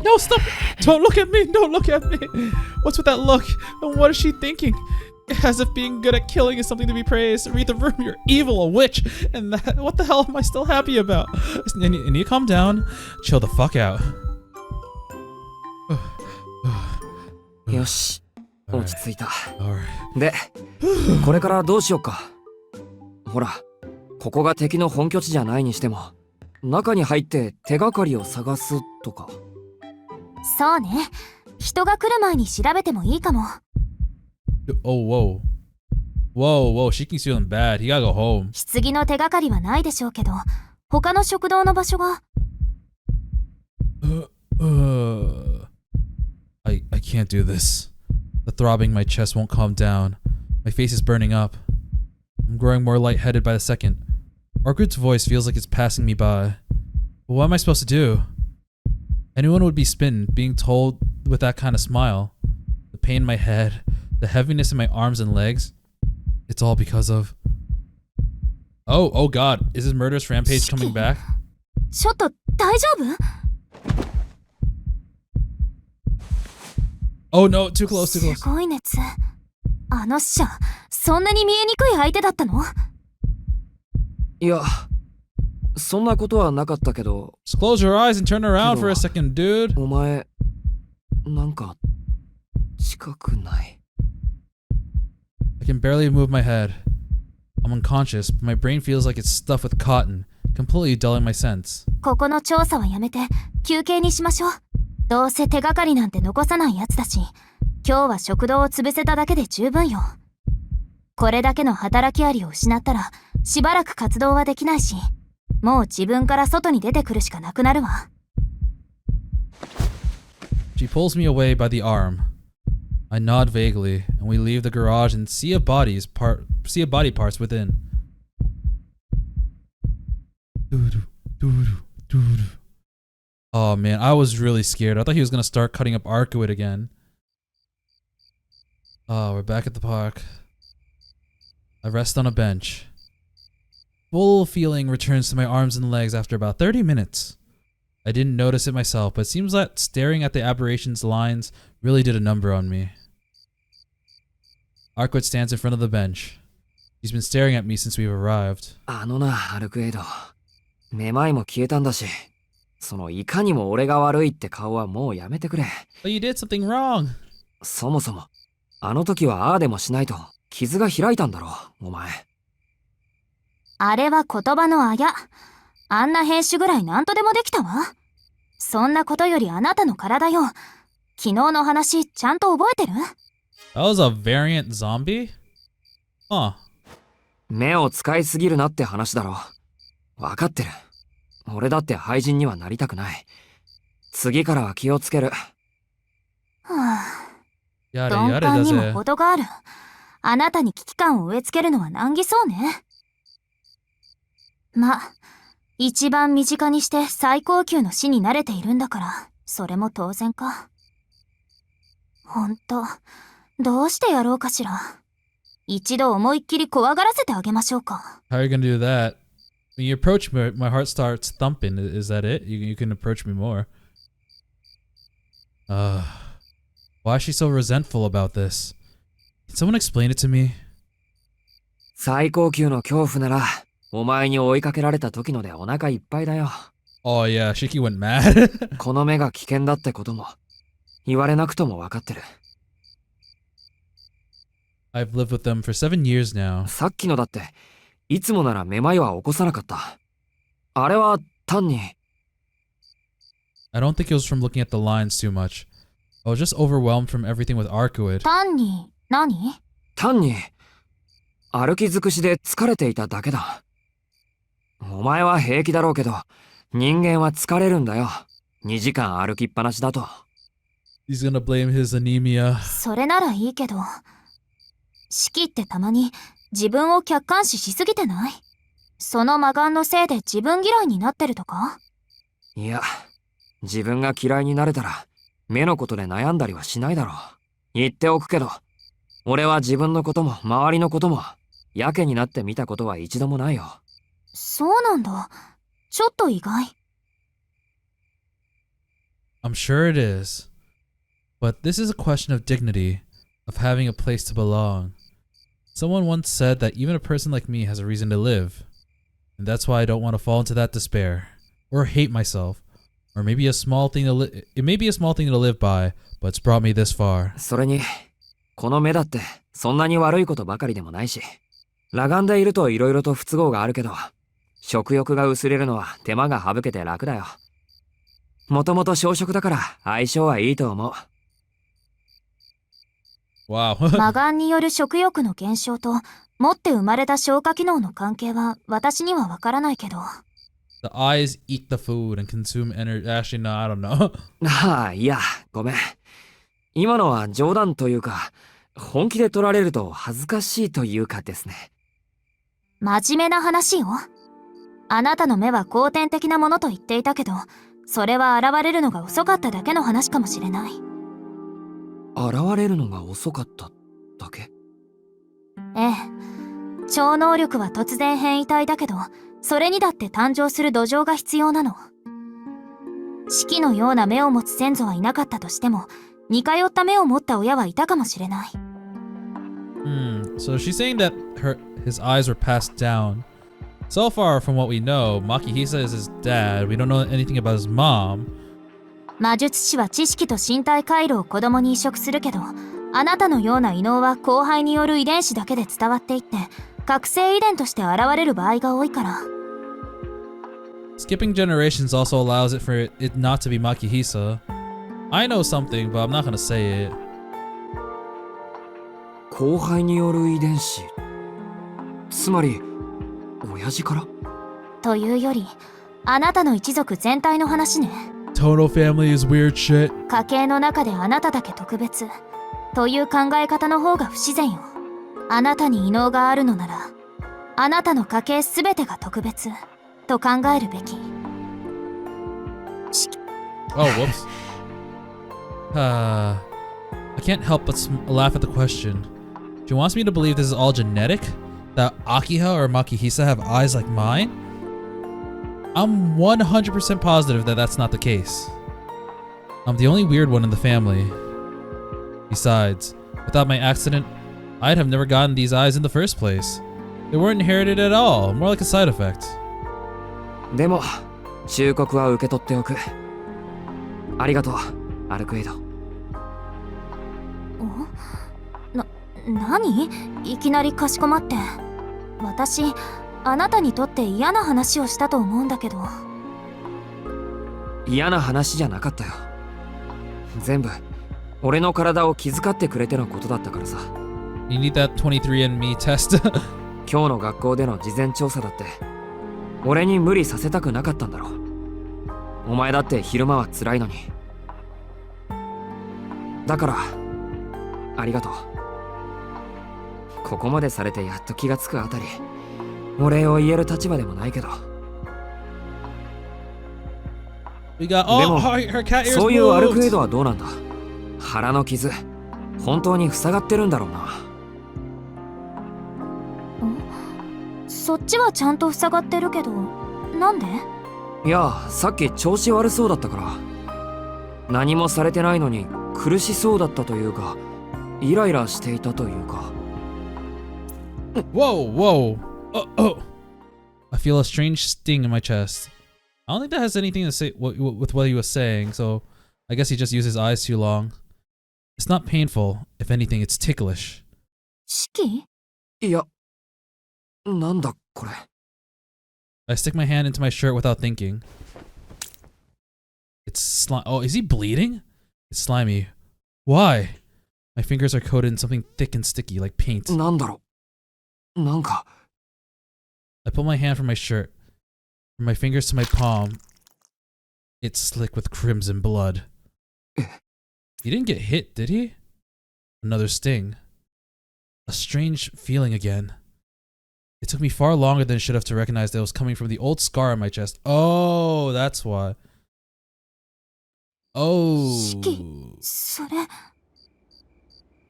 No, stop! Don't look at me! Don't look at me! What's with that look? And what is she thinking? As if being good at killing is something to be praised. Read the room, you're evil, a witch! And that, what the hell am I still happy about? I need to calm down. Chill the fuck out. よし、落ち着いた。 Alright. で、これからどうしよっか。ほら、ここが敵の本拠地じゃないにしても、中に入って手がかりを探すとか。そうね。人が来る前に調べてもいいかも。Oh, whoa, Shiki's feeling bad. He gotta go home. 棺の手がかりはないでしょうけど、他の食堂の場所が。I can't do this. The throbbing in my chest won't calm down. My face is burning up. I'm growing more lightheaded by the second. Arcueid's voice feels like it's passing me by. But what am I supposed to do? Anyone would be smitten, being told with that kind of smile. The pain in my head, the heaviness in my arms and legs. It's all because of... Oh god. Is his murderous rampage coming back? ちょっと大丈夫？ Oh no, too close. すごい熱。あの死者、そんなに見えにくい相手だったの？いや、そんなことはなかったけど。 Just close your eyes and turn around for a second, dude. お前、なんか近くない？ I can barely move my head. I'm unconscious, but my brain feels like it's stuffed with cotton, completely dulling my sense. ここの調査はやめて休憩にしましょう。どうせ手がかりなんて残さないやつだし、今日は食堂を潰せただけで十分よ。これだけの働きアリを失ったらしばらく活動はできないし、もう自分から外に出てくるしかなくなるわ。She pulls me away by the arm. I nod vaguely, and we leave the garage and see a body parts within. Oh man, I was really scared. I thought he was gonna start cutting up Arcueid again. Oh, we're back at the park. I rest on a bench. Full feeling returns to my arms and legs after about 30 minutes. I didn't notice it myself, but it seems that staring at the aberration's lines really did a number on me. Arcueid stands in front of the bench. He's been staring at me since we've arrived. あのな、アルクエイド。めまいも消えたんだし、そのいかにも俺が悪いって顔はもうやめてくれ。But you did something wrong. そもそも、あの時はああでもしないと傷が開いたんだろ、お前。あれは言葉のあや。あんな編集ぐらい何とでもできたわ。そんなことよりあなたの体よ。昨日の話ちゃんと覚えてる？ That was a variant zombie? Huh. 目を使いすぎるなって話だろ。わかってる。俺だって廃人にはなりたくない。次からは気をつける。はあ、Yada 鈍 yada 感にも does it. 程がある。あなたに危機感を植え付けるのは難儀そうね。ま、一番身近にして最高級の死に慣れているんだから、それも当然か。ほんと、どうしてやろうかしら。一度思いっきり怖がらせてあげましょうか。How are you gonna do that? When you approach me, my heart starts thumping. Is that it? You can approach me more. Why is she so resentful about this? Can someone explain it to me? 最高級の恐怖なら、お前に追いかけられた時のでお腹いっぱいだよ。Oh yeah, Shiki went mad. この目が危険だってことも、言われなくとも分かってる。I've lived with them for 7 years now. さっきのだって、いつもならめまいは起こさなかった。あれは単に。I don't think it was from looking at the lines too much. I was just overwhelmed from everything with Arcueid. 単に、何？単に、歩き尽くしで疲れていただけだ。お前は平気だろうけど、人間は疲れるんだよ。2時間歩きっぱなしだと。He's gonna blame his anemia. それならいいけど、四季ってたまに自分を客観視しすぎてない？その魔眼のせいで自分嫌いになってるとか？いや、自分が嫌いになれたら、目のことで悩んだりはしないだろう。言っておくけど、俺は自分のことも周りのことも、やけになって見たことは一度もないよ。そうなんだ。ちょっと意外。I'm sure it is. But this is a question of dignity, of having a place to belong. Someone once said that even a person like me has a reason to live. And that's why I don't want to fall into that despair, or hate myself, Or maybe a small thing to it may be a small thing to live by, but it's brought me this far. それに、この目だってそんなに悪いことばかりでもないし、裸眼でいると色々と不都合があるけど、食欲が薄れるのは手間が省けて楽だよ。もともと小食だから相性はいいと思う。Wow. 魔眼による食欲の減少と持って生まれた消化機能の関係は私にはわからないけど。The eyes eat the food and consume energy. Actually, no, I don't know. ああ、いや、ごめん。今のは冗談というか、本気で取られると恥ずかしいというかですね。真面目な話よ。あなたの目は後天的なものと言っていたけど、それは現れるのが遅かっただけの話かもしれない。現れるのが遅かっただけ？ええ。超能力は突然変異体だけど、それにだって誕生する土壌が必要なの。四季のような目を持つ先祖はいなかったとしても、似通った目を持った親はいたかもしれない。So she's saying that his eyes were passed down. So far from what we know, Makihisa is his dad. We don't know anything about his mom. 魔術師は知識と身体回路を子供に移植するけど、あなたのような異能は交配による遺伝子だけで伝わっていって、覚醒遺伝として現れる場合が多いから。Skipping generations also allows it for it not to be Makihisa. I know something, but I'm not gonna say it. 交配による遺伝子。つまり、親父から？というより、あなたの一族全体の話ね。Tohno family is weird shit. 家系の中であなただけ特別という考え方の方が不自然よ。あなたに異能があるのなら、あなたの家系すべてが特別と考えるべき。Oh, whoops. I can't help but laugh at the question. She wants me to believe this is all genetic? That Akiha or Makihisa have eyes like mine? I'm 100% positive that that's not the case. I'm the only weird one in the family. Besides, without my accident, I'd have never gotten these eyes in the first place. They weren't inherited at all, more like a side effect. でも、忠告は受け取っておく。ありがとう、アルクエイド。何？いきなりかしこまって。私、あなたにとって嫌な話をしたと思うんだけど。嫌な話じゃなかったよ。全部、俺の体を気遣ってくれてのことだったからさ。You need that 23andMe test. 今日の学校での事前調査だって、俺に無理させたくなかったんだろう。お前だって昼間は辛いのに。だから、ありがとう。ここまでされてやっと気がつくあたり、お礼を言える立場でもないけど。We got, でも、 her cat ears そういうアルクエイ moved. ドはどうなんだ？腹の傷、本当に塞がってるんだろうな。そっちはちゃんと塞がってるけど、なんで？いや、さっき調子悪そうだったから。何もされてないのに苦しそうだったというか、イライラしていたというか。Whoa, whoa. Oh. I feel a strange sting in my chest. I don't think that has anything to say with what he was saying, so I guess he just used his eyes too long. It's not painful. If anything, it's ticklish. 四季？いや、なんだこれ。I stick my hand into my shirt without thinking. It's slime. Oh, is he bleeding? It's slimy. Why? My fingers are coated in something thick and sticky, like paint. なんだろう。なんか。I pull my hand from my shirt, from my fingers to my palm. It's slick with crimson blood. He didn't get hit, did he? Another sting. A strange feeling again. It took me far longer than it should have to recognize that it was coming from the old scar on my chest. Oh, that's why. Oh. 四季、それ。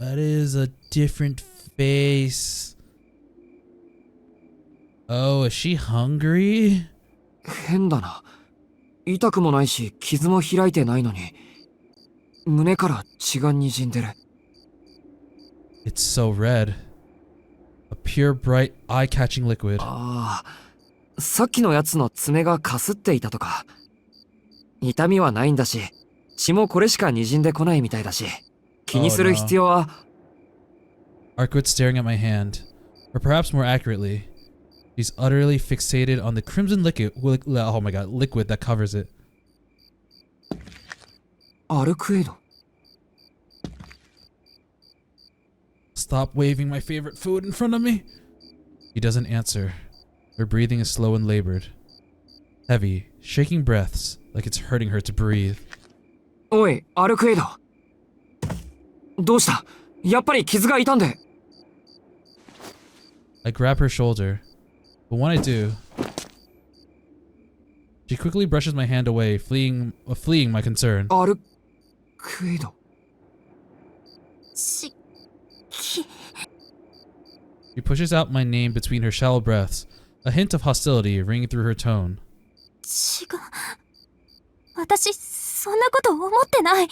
That is a different face. Oh, is she hungry? 変だな。痛くもないし、傷も開いてないのに、胸から血が滲んでる。It's so red. A pure, bright, eye-catching liquid. ああ、さっきのやつの爪がかすっていたとか。痛みはないんだし、血もこれしか滲んでこないみたいだし、気にする必要は。Arcueid staring at my hand. Or perhaps more accurately, she's utterly fixated on the crimson liquid, oh my god, liquid that covers it. アルクエイド。 Stop waving my favorite food in front of me. He doesn't answer. Her breathing is slow and labored. Heavy, shaking breaths like it's hurting her to breathe. おい、アルクエイド。どうした？やっぱり傷が痛んで。I grab her shoulder, but when I do, she quickly brushes my hand away, fleeing my concern. アルクエイド。しShe pushes out my name between her shallow breaths, a hint of hostility ringing through her tone. 違う。私、そんなこと思ってない。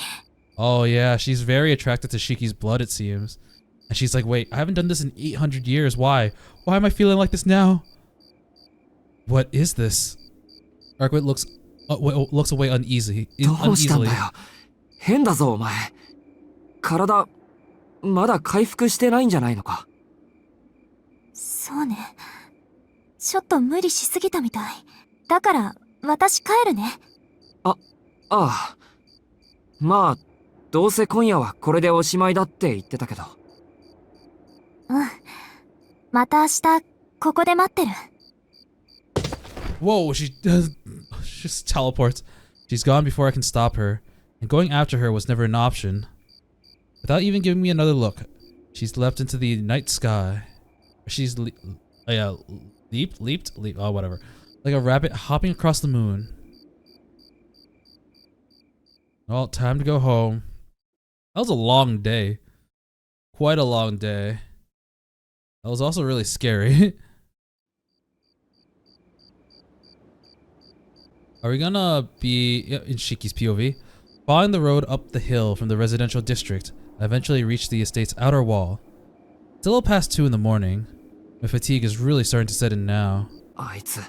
Oh yeah, she's very attracted to Shiki's blood, it seems. And she's like, wait, I haven't done this in 800 years. Why? Why am I feeling like this now? What is this? Arcueid looks away uneasily. どうしたんだよ。変だぞお前。体、まだ回復してないんじゃないのか。そうね。ちょっと無理しすぎたみたい。だから、私帰るね。ああ。まあ、どうせ今夜はこれでおしまいだって言ってたけど。うん。また明日、ここで待ってる。Whoa, she just teleports. She's gone before I can stop her, and going after her was never an option. Without even giving me another look, she's leapt into the night sky. She's leaped, oh whatever. Like a rabbit hopping across the moon. Well, time to go home. That was a long day. Quite a long day. That was also really scary. Are we gonna be in Shiki's POV? Following the road up the hill from the residential district, I eventually reached the estate's outer wall. It's a little past 2 in the morning. My fatigue is really starting to set in now. あいつ、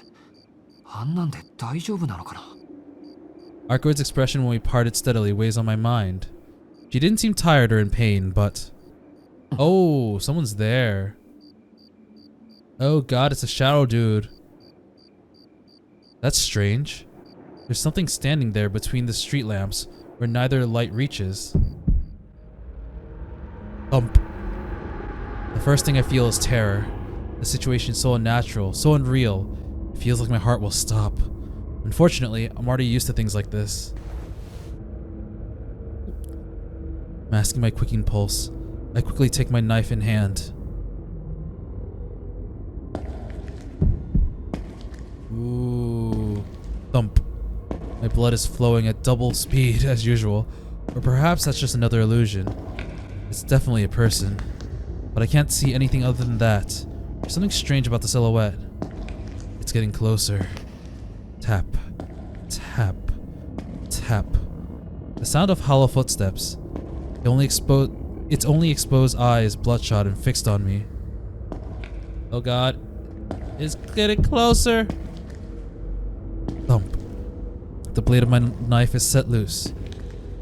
あんなんで大丈夫なのかな。Arcueid's expression when we parted steadily weighs on my mind. She didn't seem tired or in pain, but... Oh, someone's there. Oh god, it's a shadow dude. That's strange. There's something standing there between the street lamps where neither light reaches. Thump. The first thing I feel is terror. The situation is so unnatural, so unreal. It feels like my heart will stop. Unfortunately, I'm already used to things like this. Masking my quickening pulse, I quickly take my knife in hand. Ooh. Thump. My blood is flowing at double speed as usual. Or perhaps that's just another illusion. It's definitely a person. But I can't see anything other than that. There's something strange about the silhouette. It's getting closer. Tap. Tap. Tap. The sound of hollow footsteps. Its only exposed eye is bloodshot and fixed on me. Oh god. It's getting closer. Thump. The blade of my knife is set loose.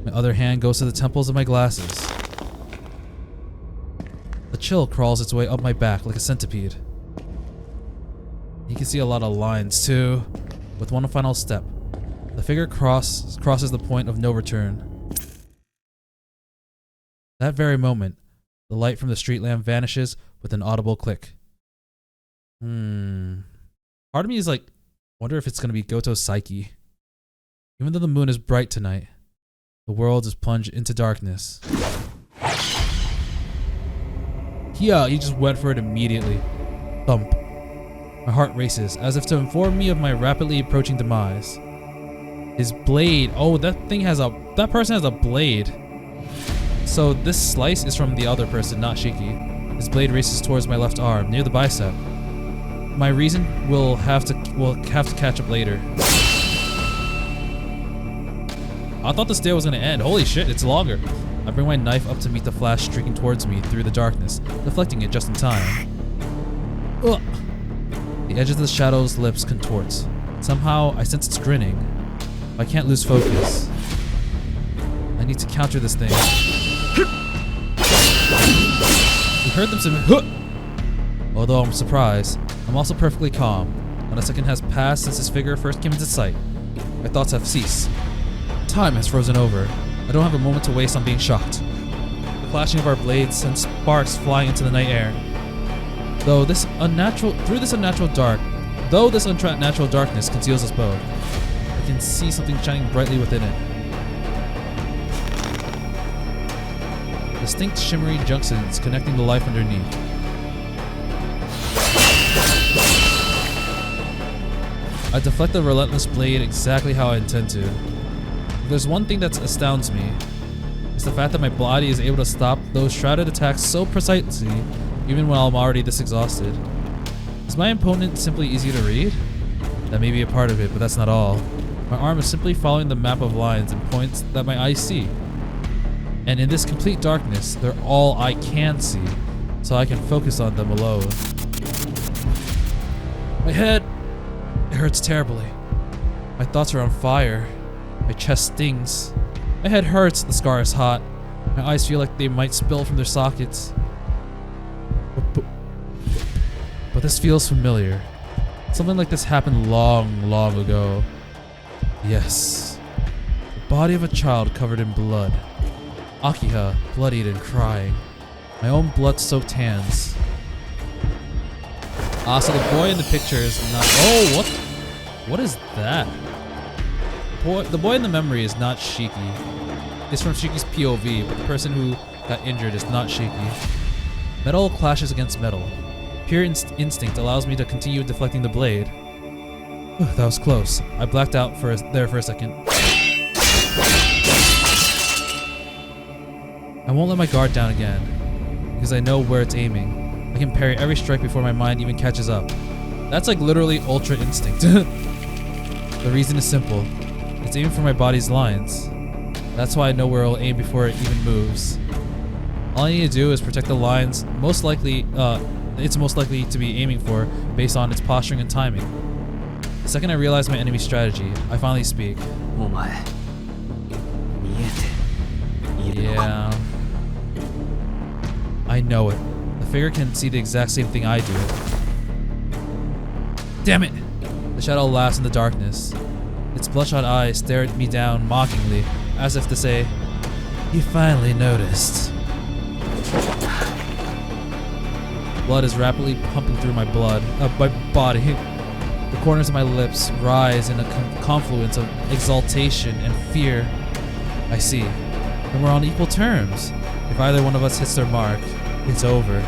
My other hand goes to the temples of my glasses. A chill crawls its way up my back like a centipede. You can see a lot of lines too. With one final step, the figure crosses the point of no return. That very moment, the light from the street lamp vanishes with an audible click. Part of me is like, wonder if it's gonna be Goto's psyche. Even though the moon is bright tonight, the world is plunged into darkness. Yeah, he just went for it immediately. Thump. My heart races, as if to inform me of my rapidly approaching demise. His blade. Oh, that person has a blade. So this slice is from the other person, not Shiki. His blade races towards my left arm, near the bicep. My reason will have to catch up later. I thought this day was gonna end. Holy shit, it's longer. I bring my knife up to meet the flash streaking towards me through the darkness, deflecting it just in time. Ugh. The edge of the shadow's lips contorts. Somehow, I sense it's grinning. I can't lose focus. I need to counter this thing. We heard them say, although I'm surprised, I'm also perfectly calm. Not a second has passed since this figure first came into sight. My thoughts have ceased. Time has frozen over. I don't have a moment to waste on being shocked. The clashing of our blades sends sparks flying into the night air. Though this unnatural darkness conceals us both, I can see something shining brightly within it. Distinct shimmery junctions connecting the life underneath. I deflect the relentless blade exactly how I intend to. If there's one thing that astounds me, it's the fact that my body is able to stop those shrouded attacks so precisely, even when I'm already this exhausted. Is my opponent simply easy to read? That may be a part of it, but that's not all. My arm is simply following the map of lines and points that my eyes see. And in this complete darkness, they're all I can see, so I can focus on them alone. My head, it hurts terribly. My thoughts are on fire. My chest stings. My head hurts, the scar is hot. My eyes feel like they might spill from their sockets. But this feels familiar. Something like this happened long, long ago. Yes. The body of a child covered in blood. Akiha, bloodied and crying. My own blood-soaked hands. So the boy in the picture is not— oh, what is that? The boy in the memory is not Shiki. It's from Shiki's POV, but the person who got injured is not Shiki. Metal clashes against metal. Pure instinct allows me to continue deflecting the blade. That was close. I blacked out there for a second. I won't let my guard down again, because I know where it's aiming. I can parry every strike before my mind even catches up. That's like literally ultra instinct. The reason is simple. It's aiming for my body's lines. That's why I know where it'll aim before it even moves. All I need to do is protect the lines it's most likely to be aiming for based on its posturing and timing. The second I realize my enemy's strategy, I finally speak. Yeah. I know it. The figure can see the exact same thing I do. Damn it! The shadow laughs in the darkness. Its bloodshot eyes stare at me down mockingly, as if to say, "You finally noticed." Blood is rapidly pumping through my body. The corners of my lips rise in a confluence of exultation and fear. I see. Then we're on equal terms. If either one of us hits their mark, it's over.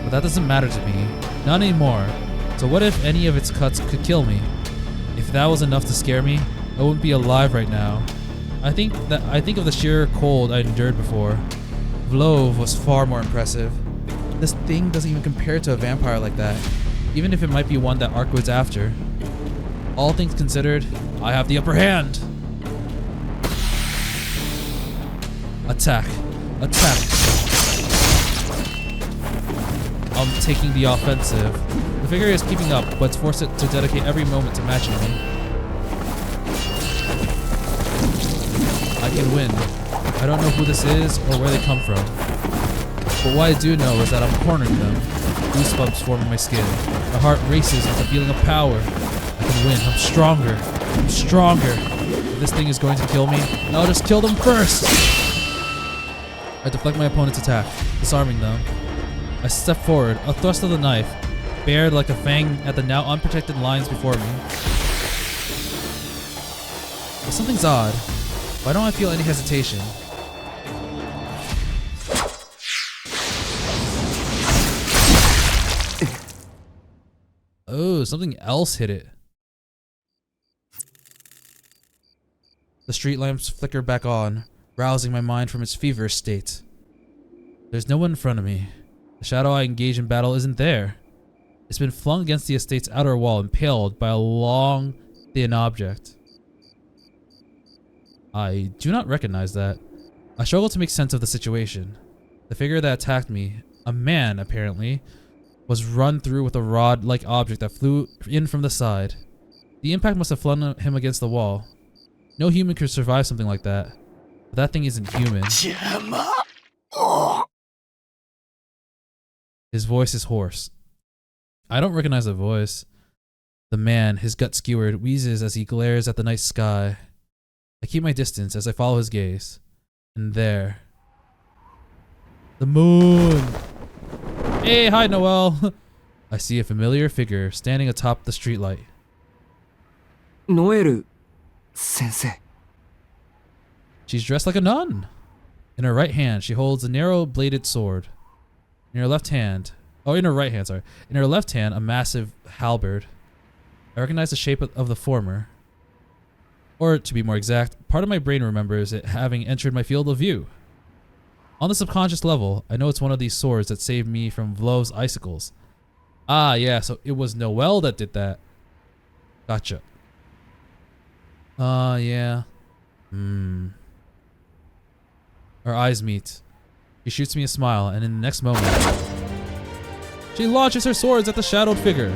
But that doesn't matter to me. Not anymore. So what if any of its cuts could kill me? If that was enough to scare me, I wouldn't be alive right now. I think of the sheer cold I endured before. Vlove was far more impressive. This thing doesn't even compare to a vampire like that, even if it might be one that Arcueid's after. All things considered, I have the upper hand. Attack. Attack. I'm taking the offensive. The figure is keeping up, but it's forced to dedicate every moment to matching me. I can win. I don't know who this is or where they come from. But what I do know is that I'm cornering them. Goosebumps form in my skin. My heart races with a feeling of power. I can win. I'm stronger. I'm stronger. If this thing is going to kill me, I'll just kill them first. I deflect my opponent's attack, disarming them. I step forward, a thrust of the knife, bared like a fang at the now unprotected lines before me. But something's odd. Why don't I feel any hesitation? Oh, something else hit it. The street lamps flicker back on, rousing my mind from its feverish state. There's no one in front of me. The shadow I engage in battle isn't there. It's been flung against the estate's outer wall, impaled by a long, thin object. I do not recognize that. I struggle to make sense of the situation. The figure that attacked me, a man apparently, was run through with a rod-like object that flew in from the side. The impact must have flung him against the wall. No human could survive something like that. But that thing isn't human. His voice is hoarse. I don't recognize the voice. The man, his gut skewered, wheezes as he glares at the night sky. I keep my distance as I follow his gaze. And there. The moon! Hey, hi Noel! I see a familiar figure standing atop the streetlight. ノエル先生。 She's dressed like a nun. In her right hand, she holds a narrow-bladed sword. In her left hand, in her right hand, sorry. In her left hand, a massive halberd. I recognize the shape of the former. Or, to be more exact, part of my brain remembers it having entered my field of view. On the subconscious level, I know it's one of these swords that saved me from Vlov's icicles. Ah, yeah, so it was Noel that did that. Gotcha. Yeah. Our eyes meet. She shoots me a smile, and in the next moment, she launches her swords at the shadowed figure.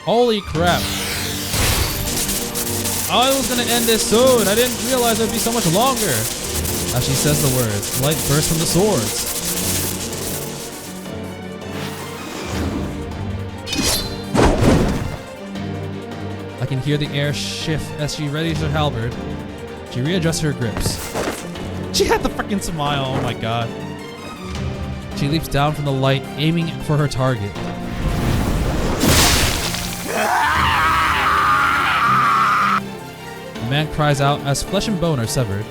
Holy crap. I was gonna end this soon. I didn't realize it'd be so much longer. As she says the words, light bursts from the swords. I can hear the air shift as she readies her halberd. She readjusts her grips. She had the freaking smile, oh my god. She leaps down from the light, aiming for her target. The man cries out as flesh and bone are severed.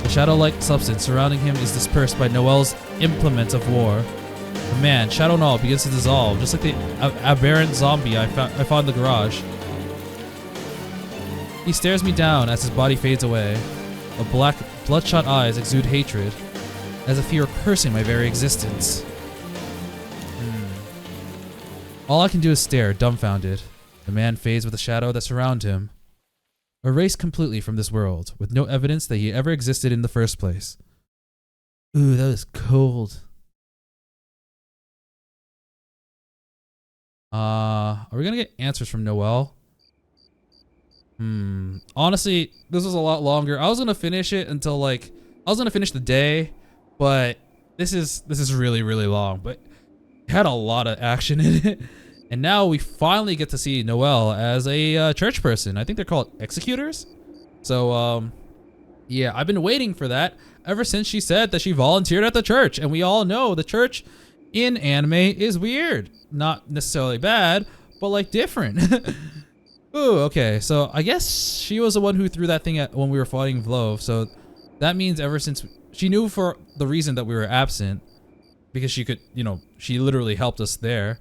The shadow-like substance surrounding him is dispersed by Noel's implements of war. The man, Shadow Noel, begins to dissolve, just like the aberrant zombie I found in the garage. He stares me down as his body fades away. The black, bloodshot eyes exude hatred, as if he were cursing my very existence. All I can do is stare, dumbfounded. The man fades with the shadow that surrounds him. Erased completely from this world, with no evidence that he ever existed in the first place. Ooh, that was cold. Are we gonna get answers from Noel? Honestly, this was a lot longer. I was gonna finish it until I was gonna finish the day, but this is really, really long. But it had a lot of action in it. And now we finally get to see Noel as a church person. I think they're called executors. So, yeah, I've been waiting for that ever since she said that she volunteered at the church. And we all know the church in anime is weird. Not necessarily bad, but like different. Ooh, okay. So I guess she was the one who threw that thing at when we were fighting Vlov. So that means ever since she knew for the reason that we were absent, because she could, she literally helped us there.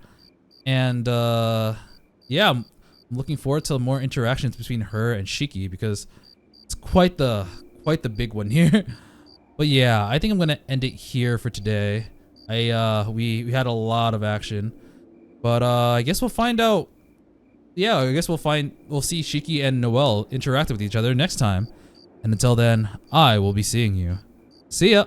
And yeah, I'm looking forward to more interactions between her and Shiki because it's quite the big one here. But yeah, I think I'm gonna end it here for today. We had a lot of action, but I guess we'll find out. Yeah, I guess we'll see Shiki and Noel interact with each other next time. And until then, I will be seeing you. See ya.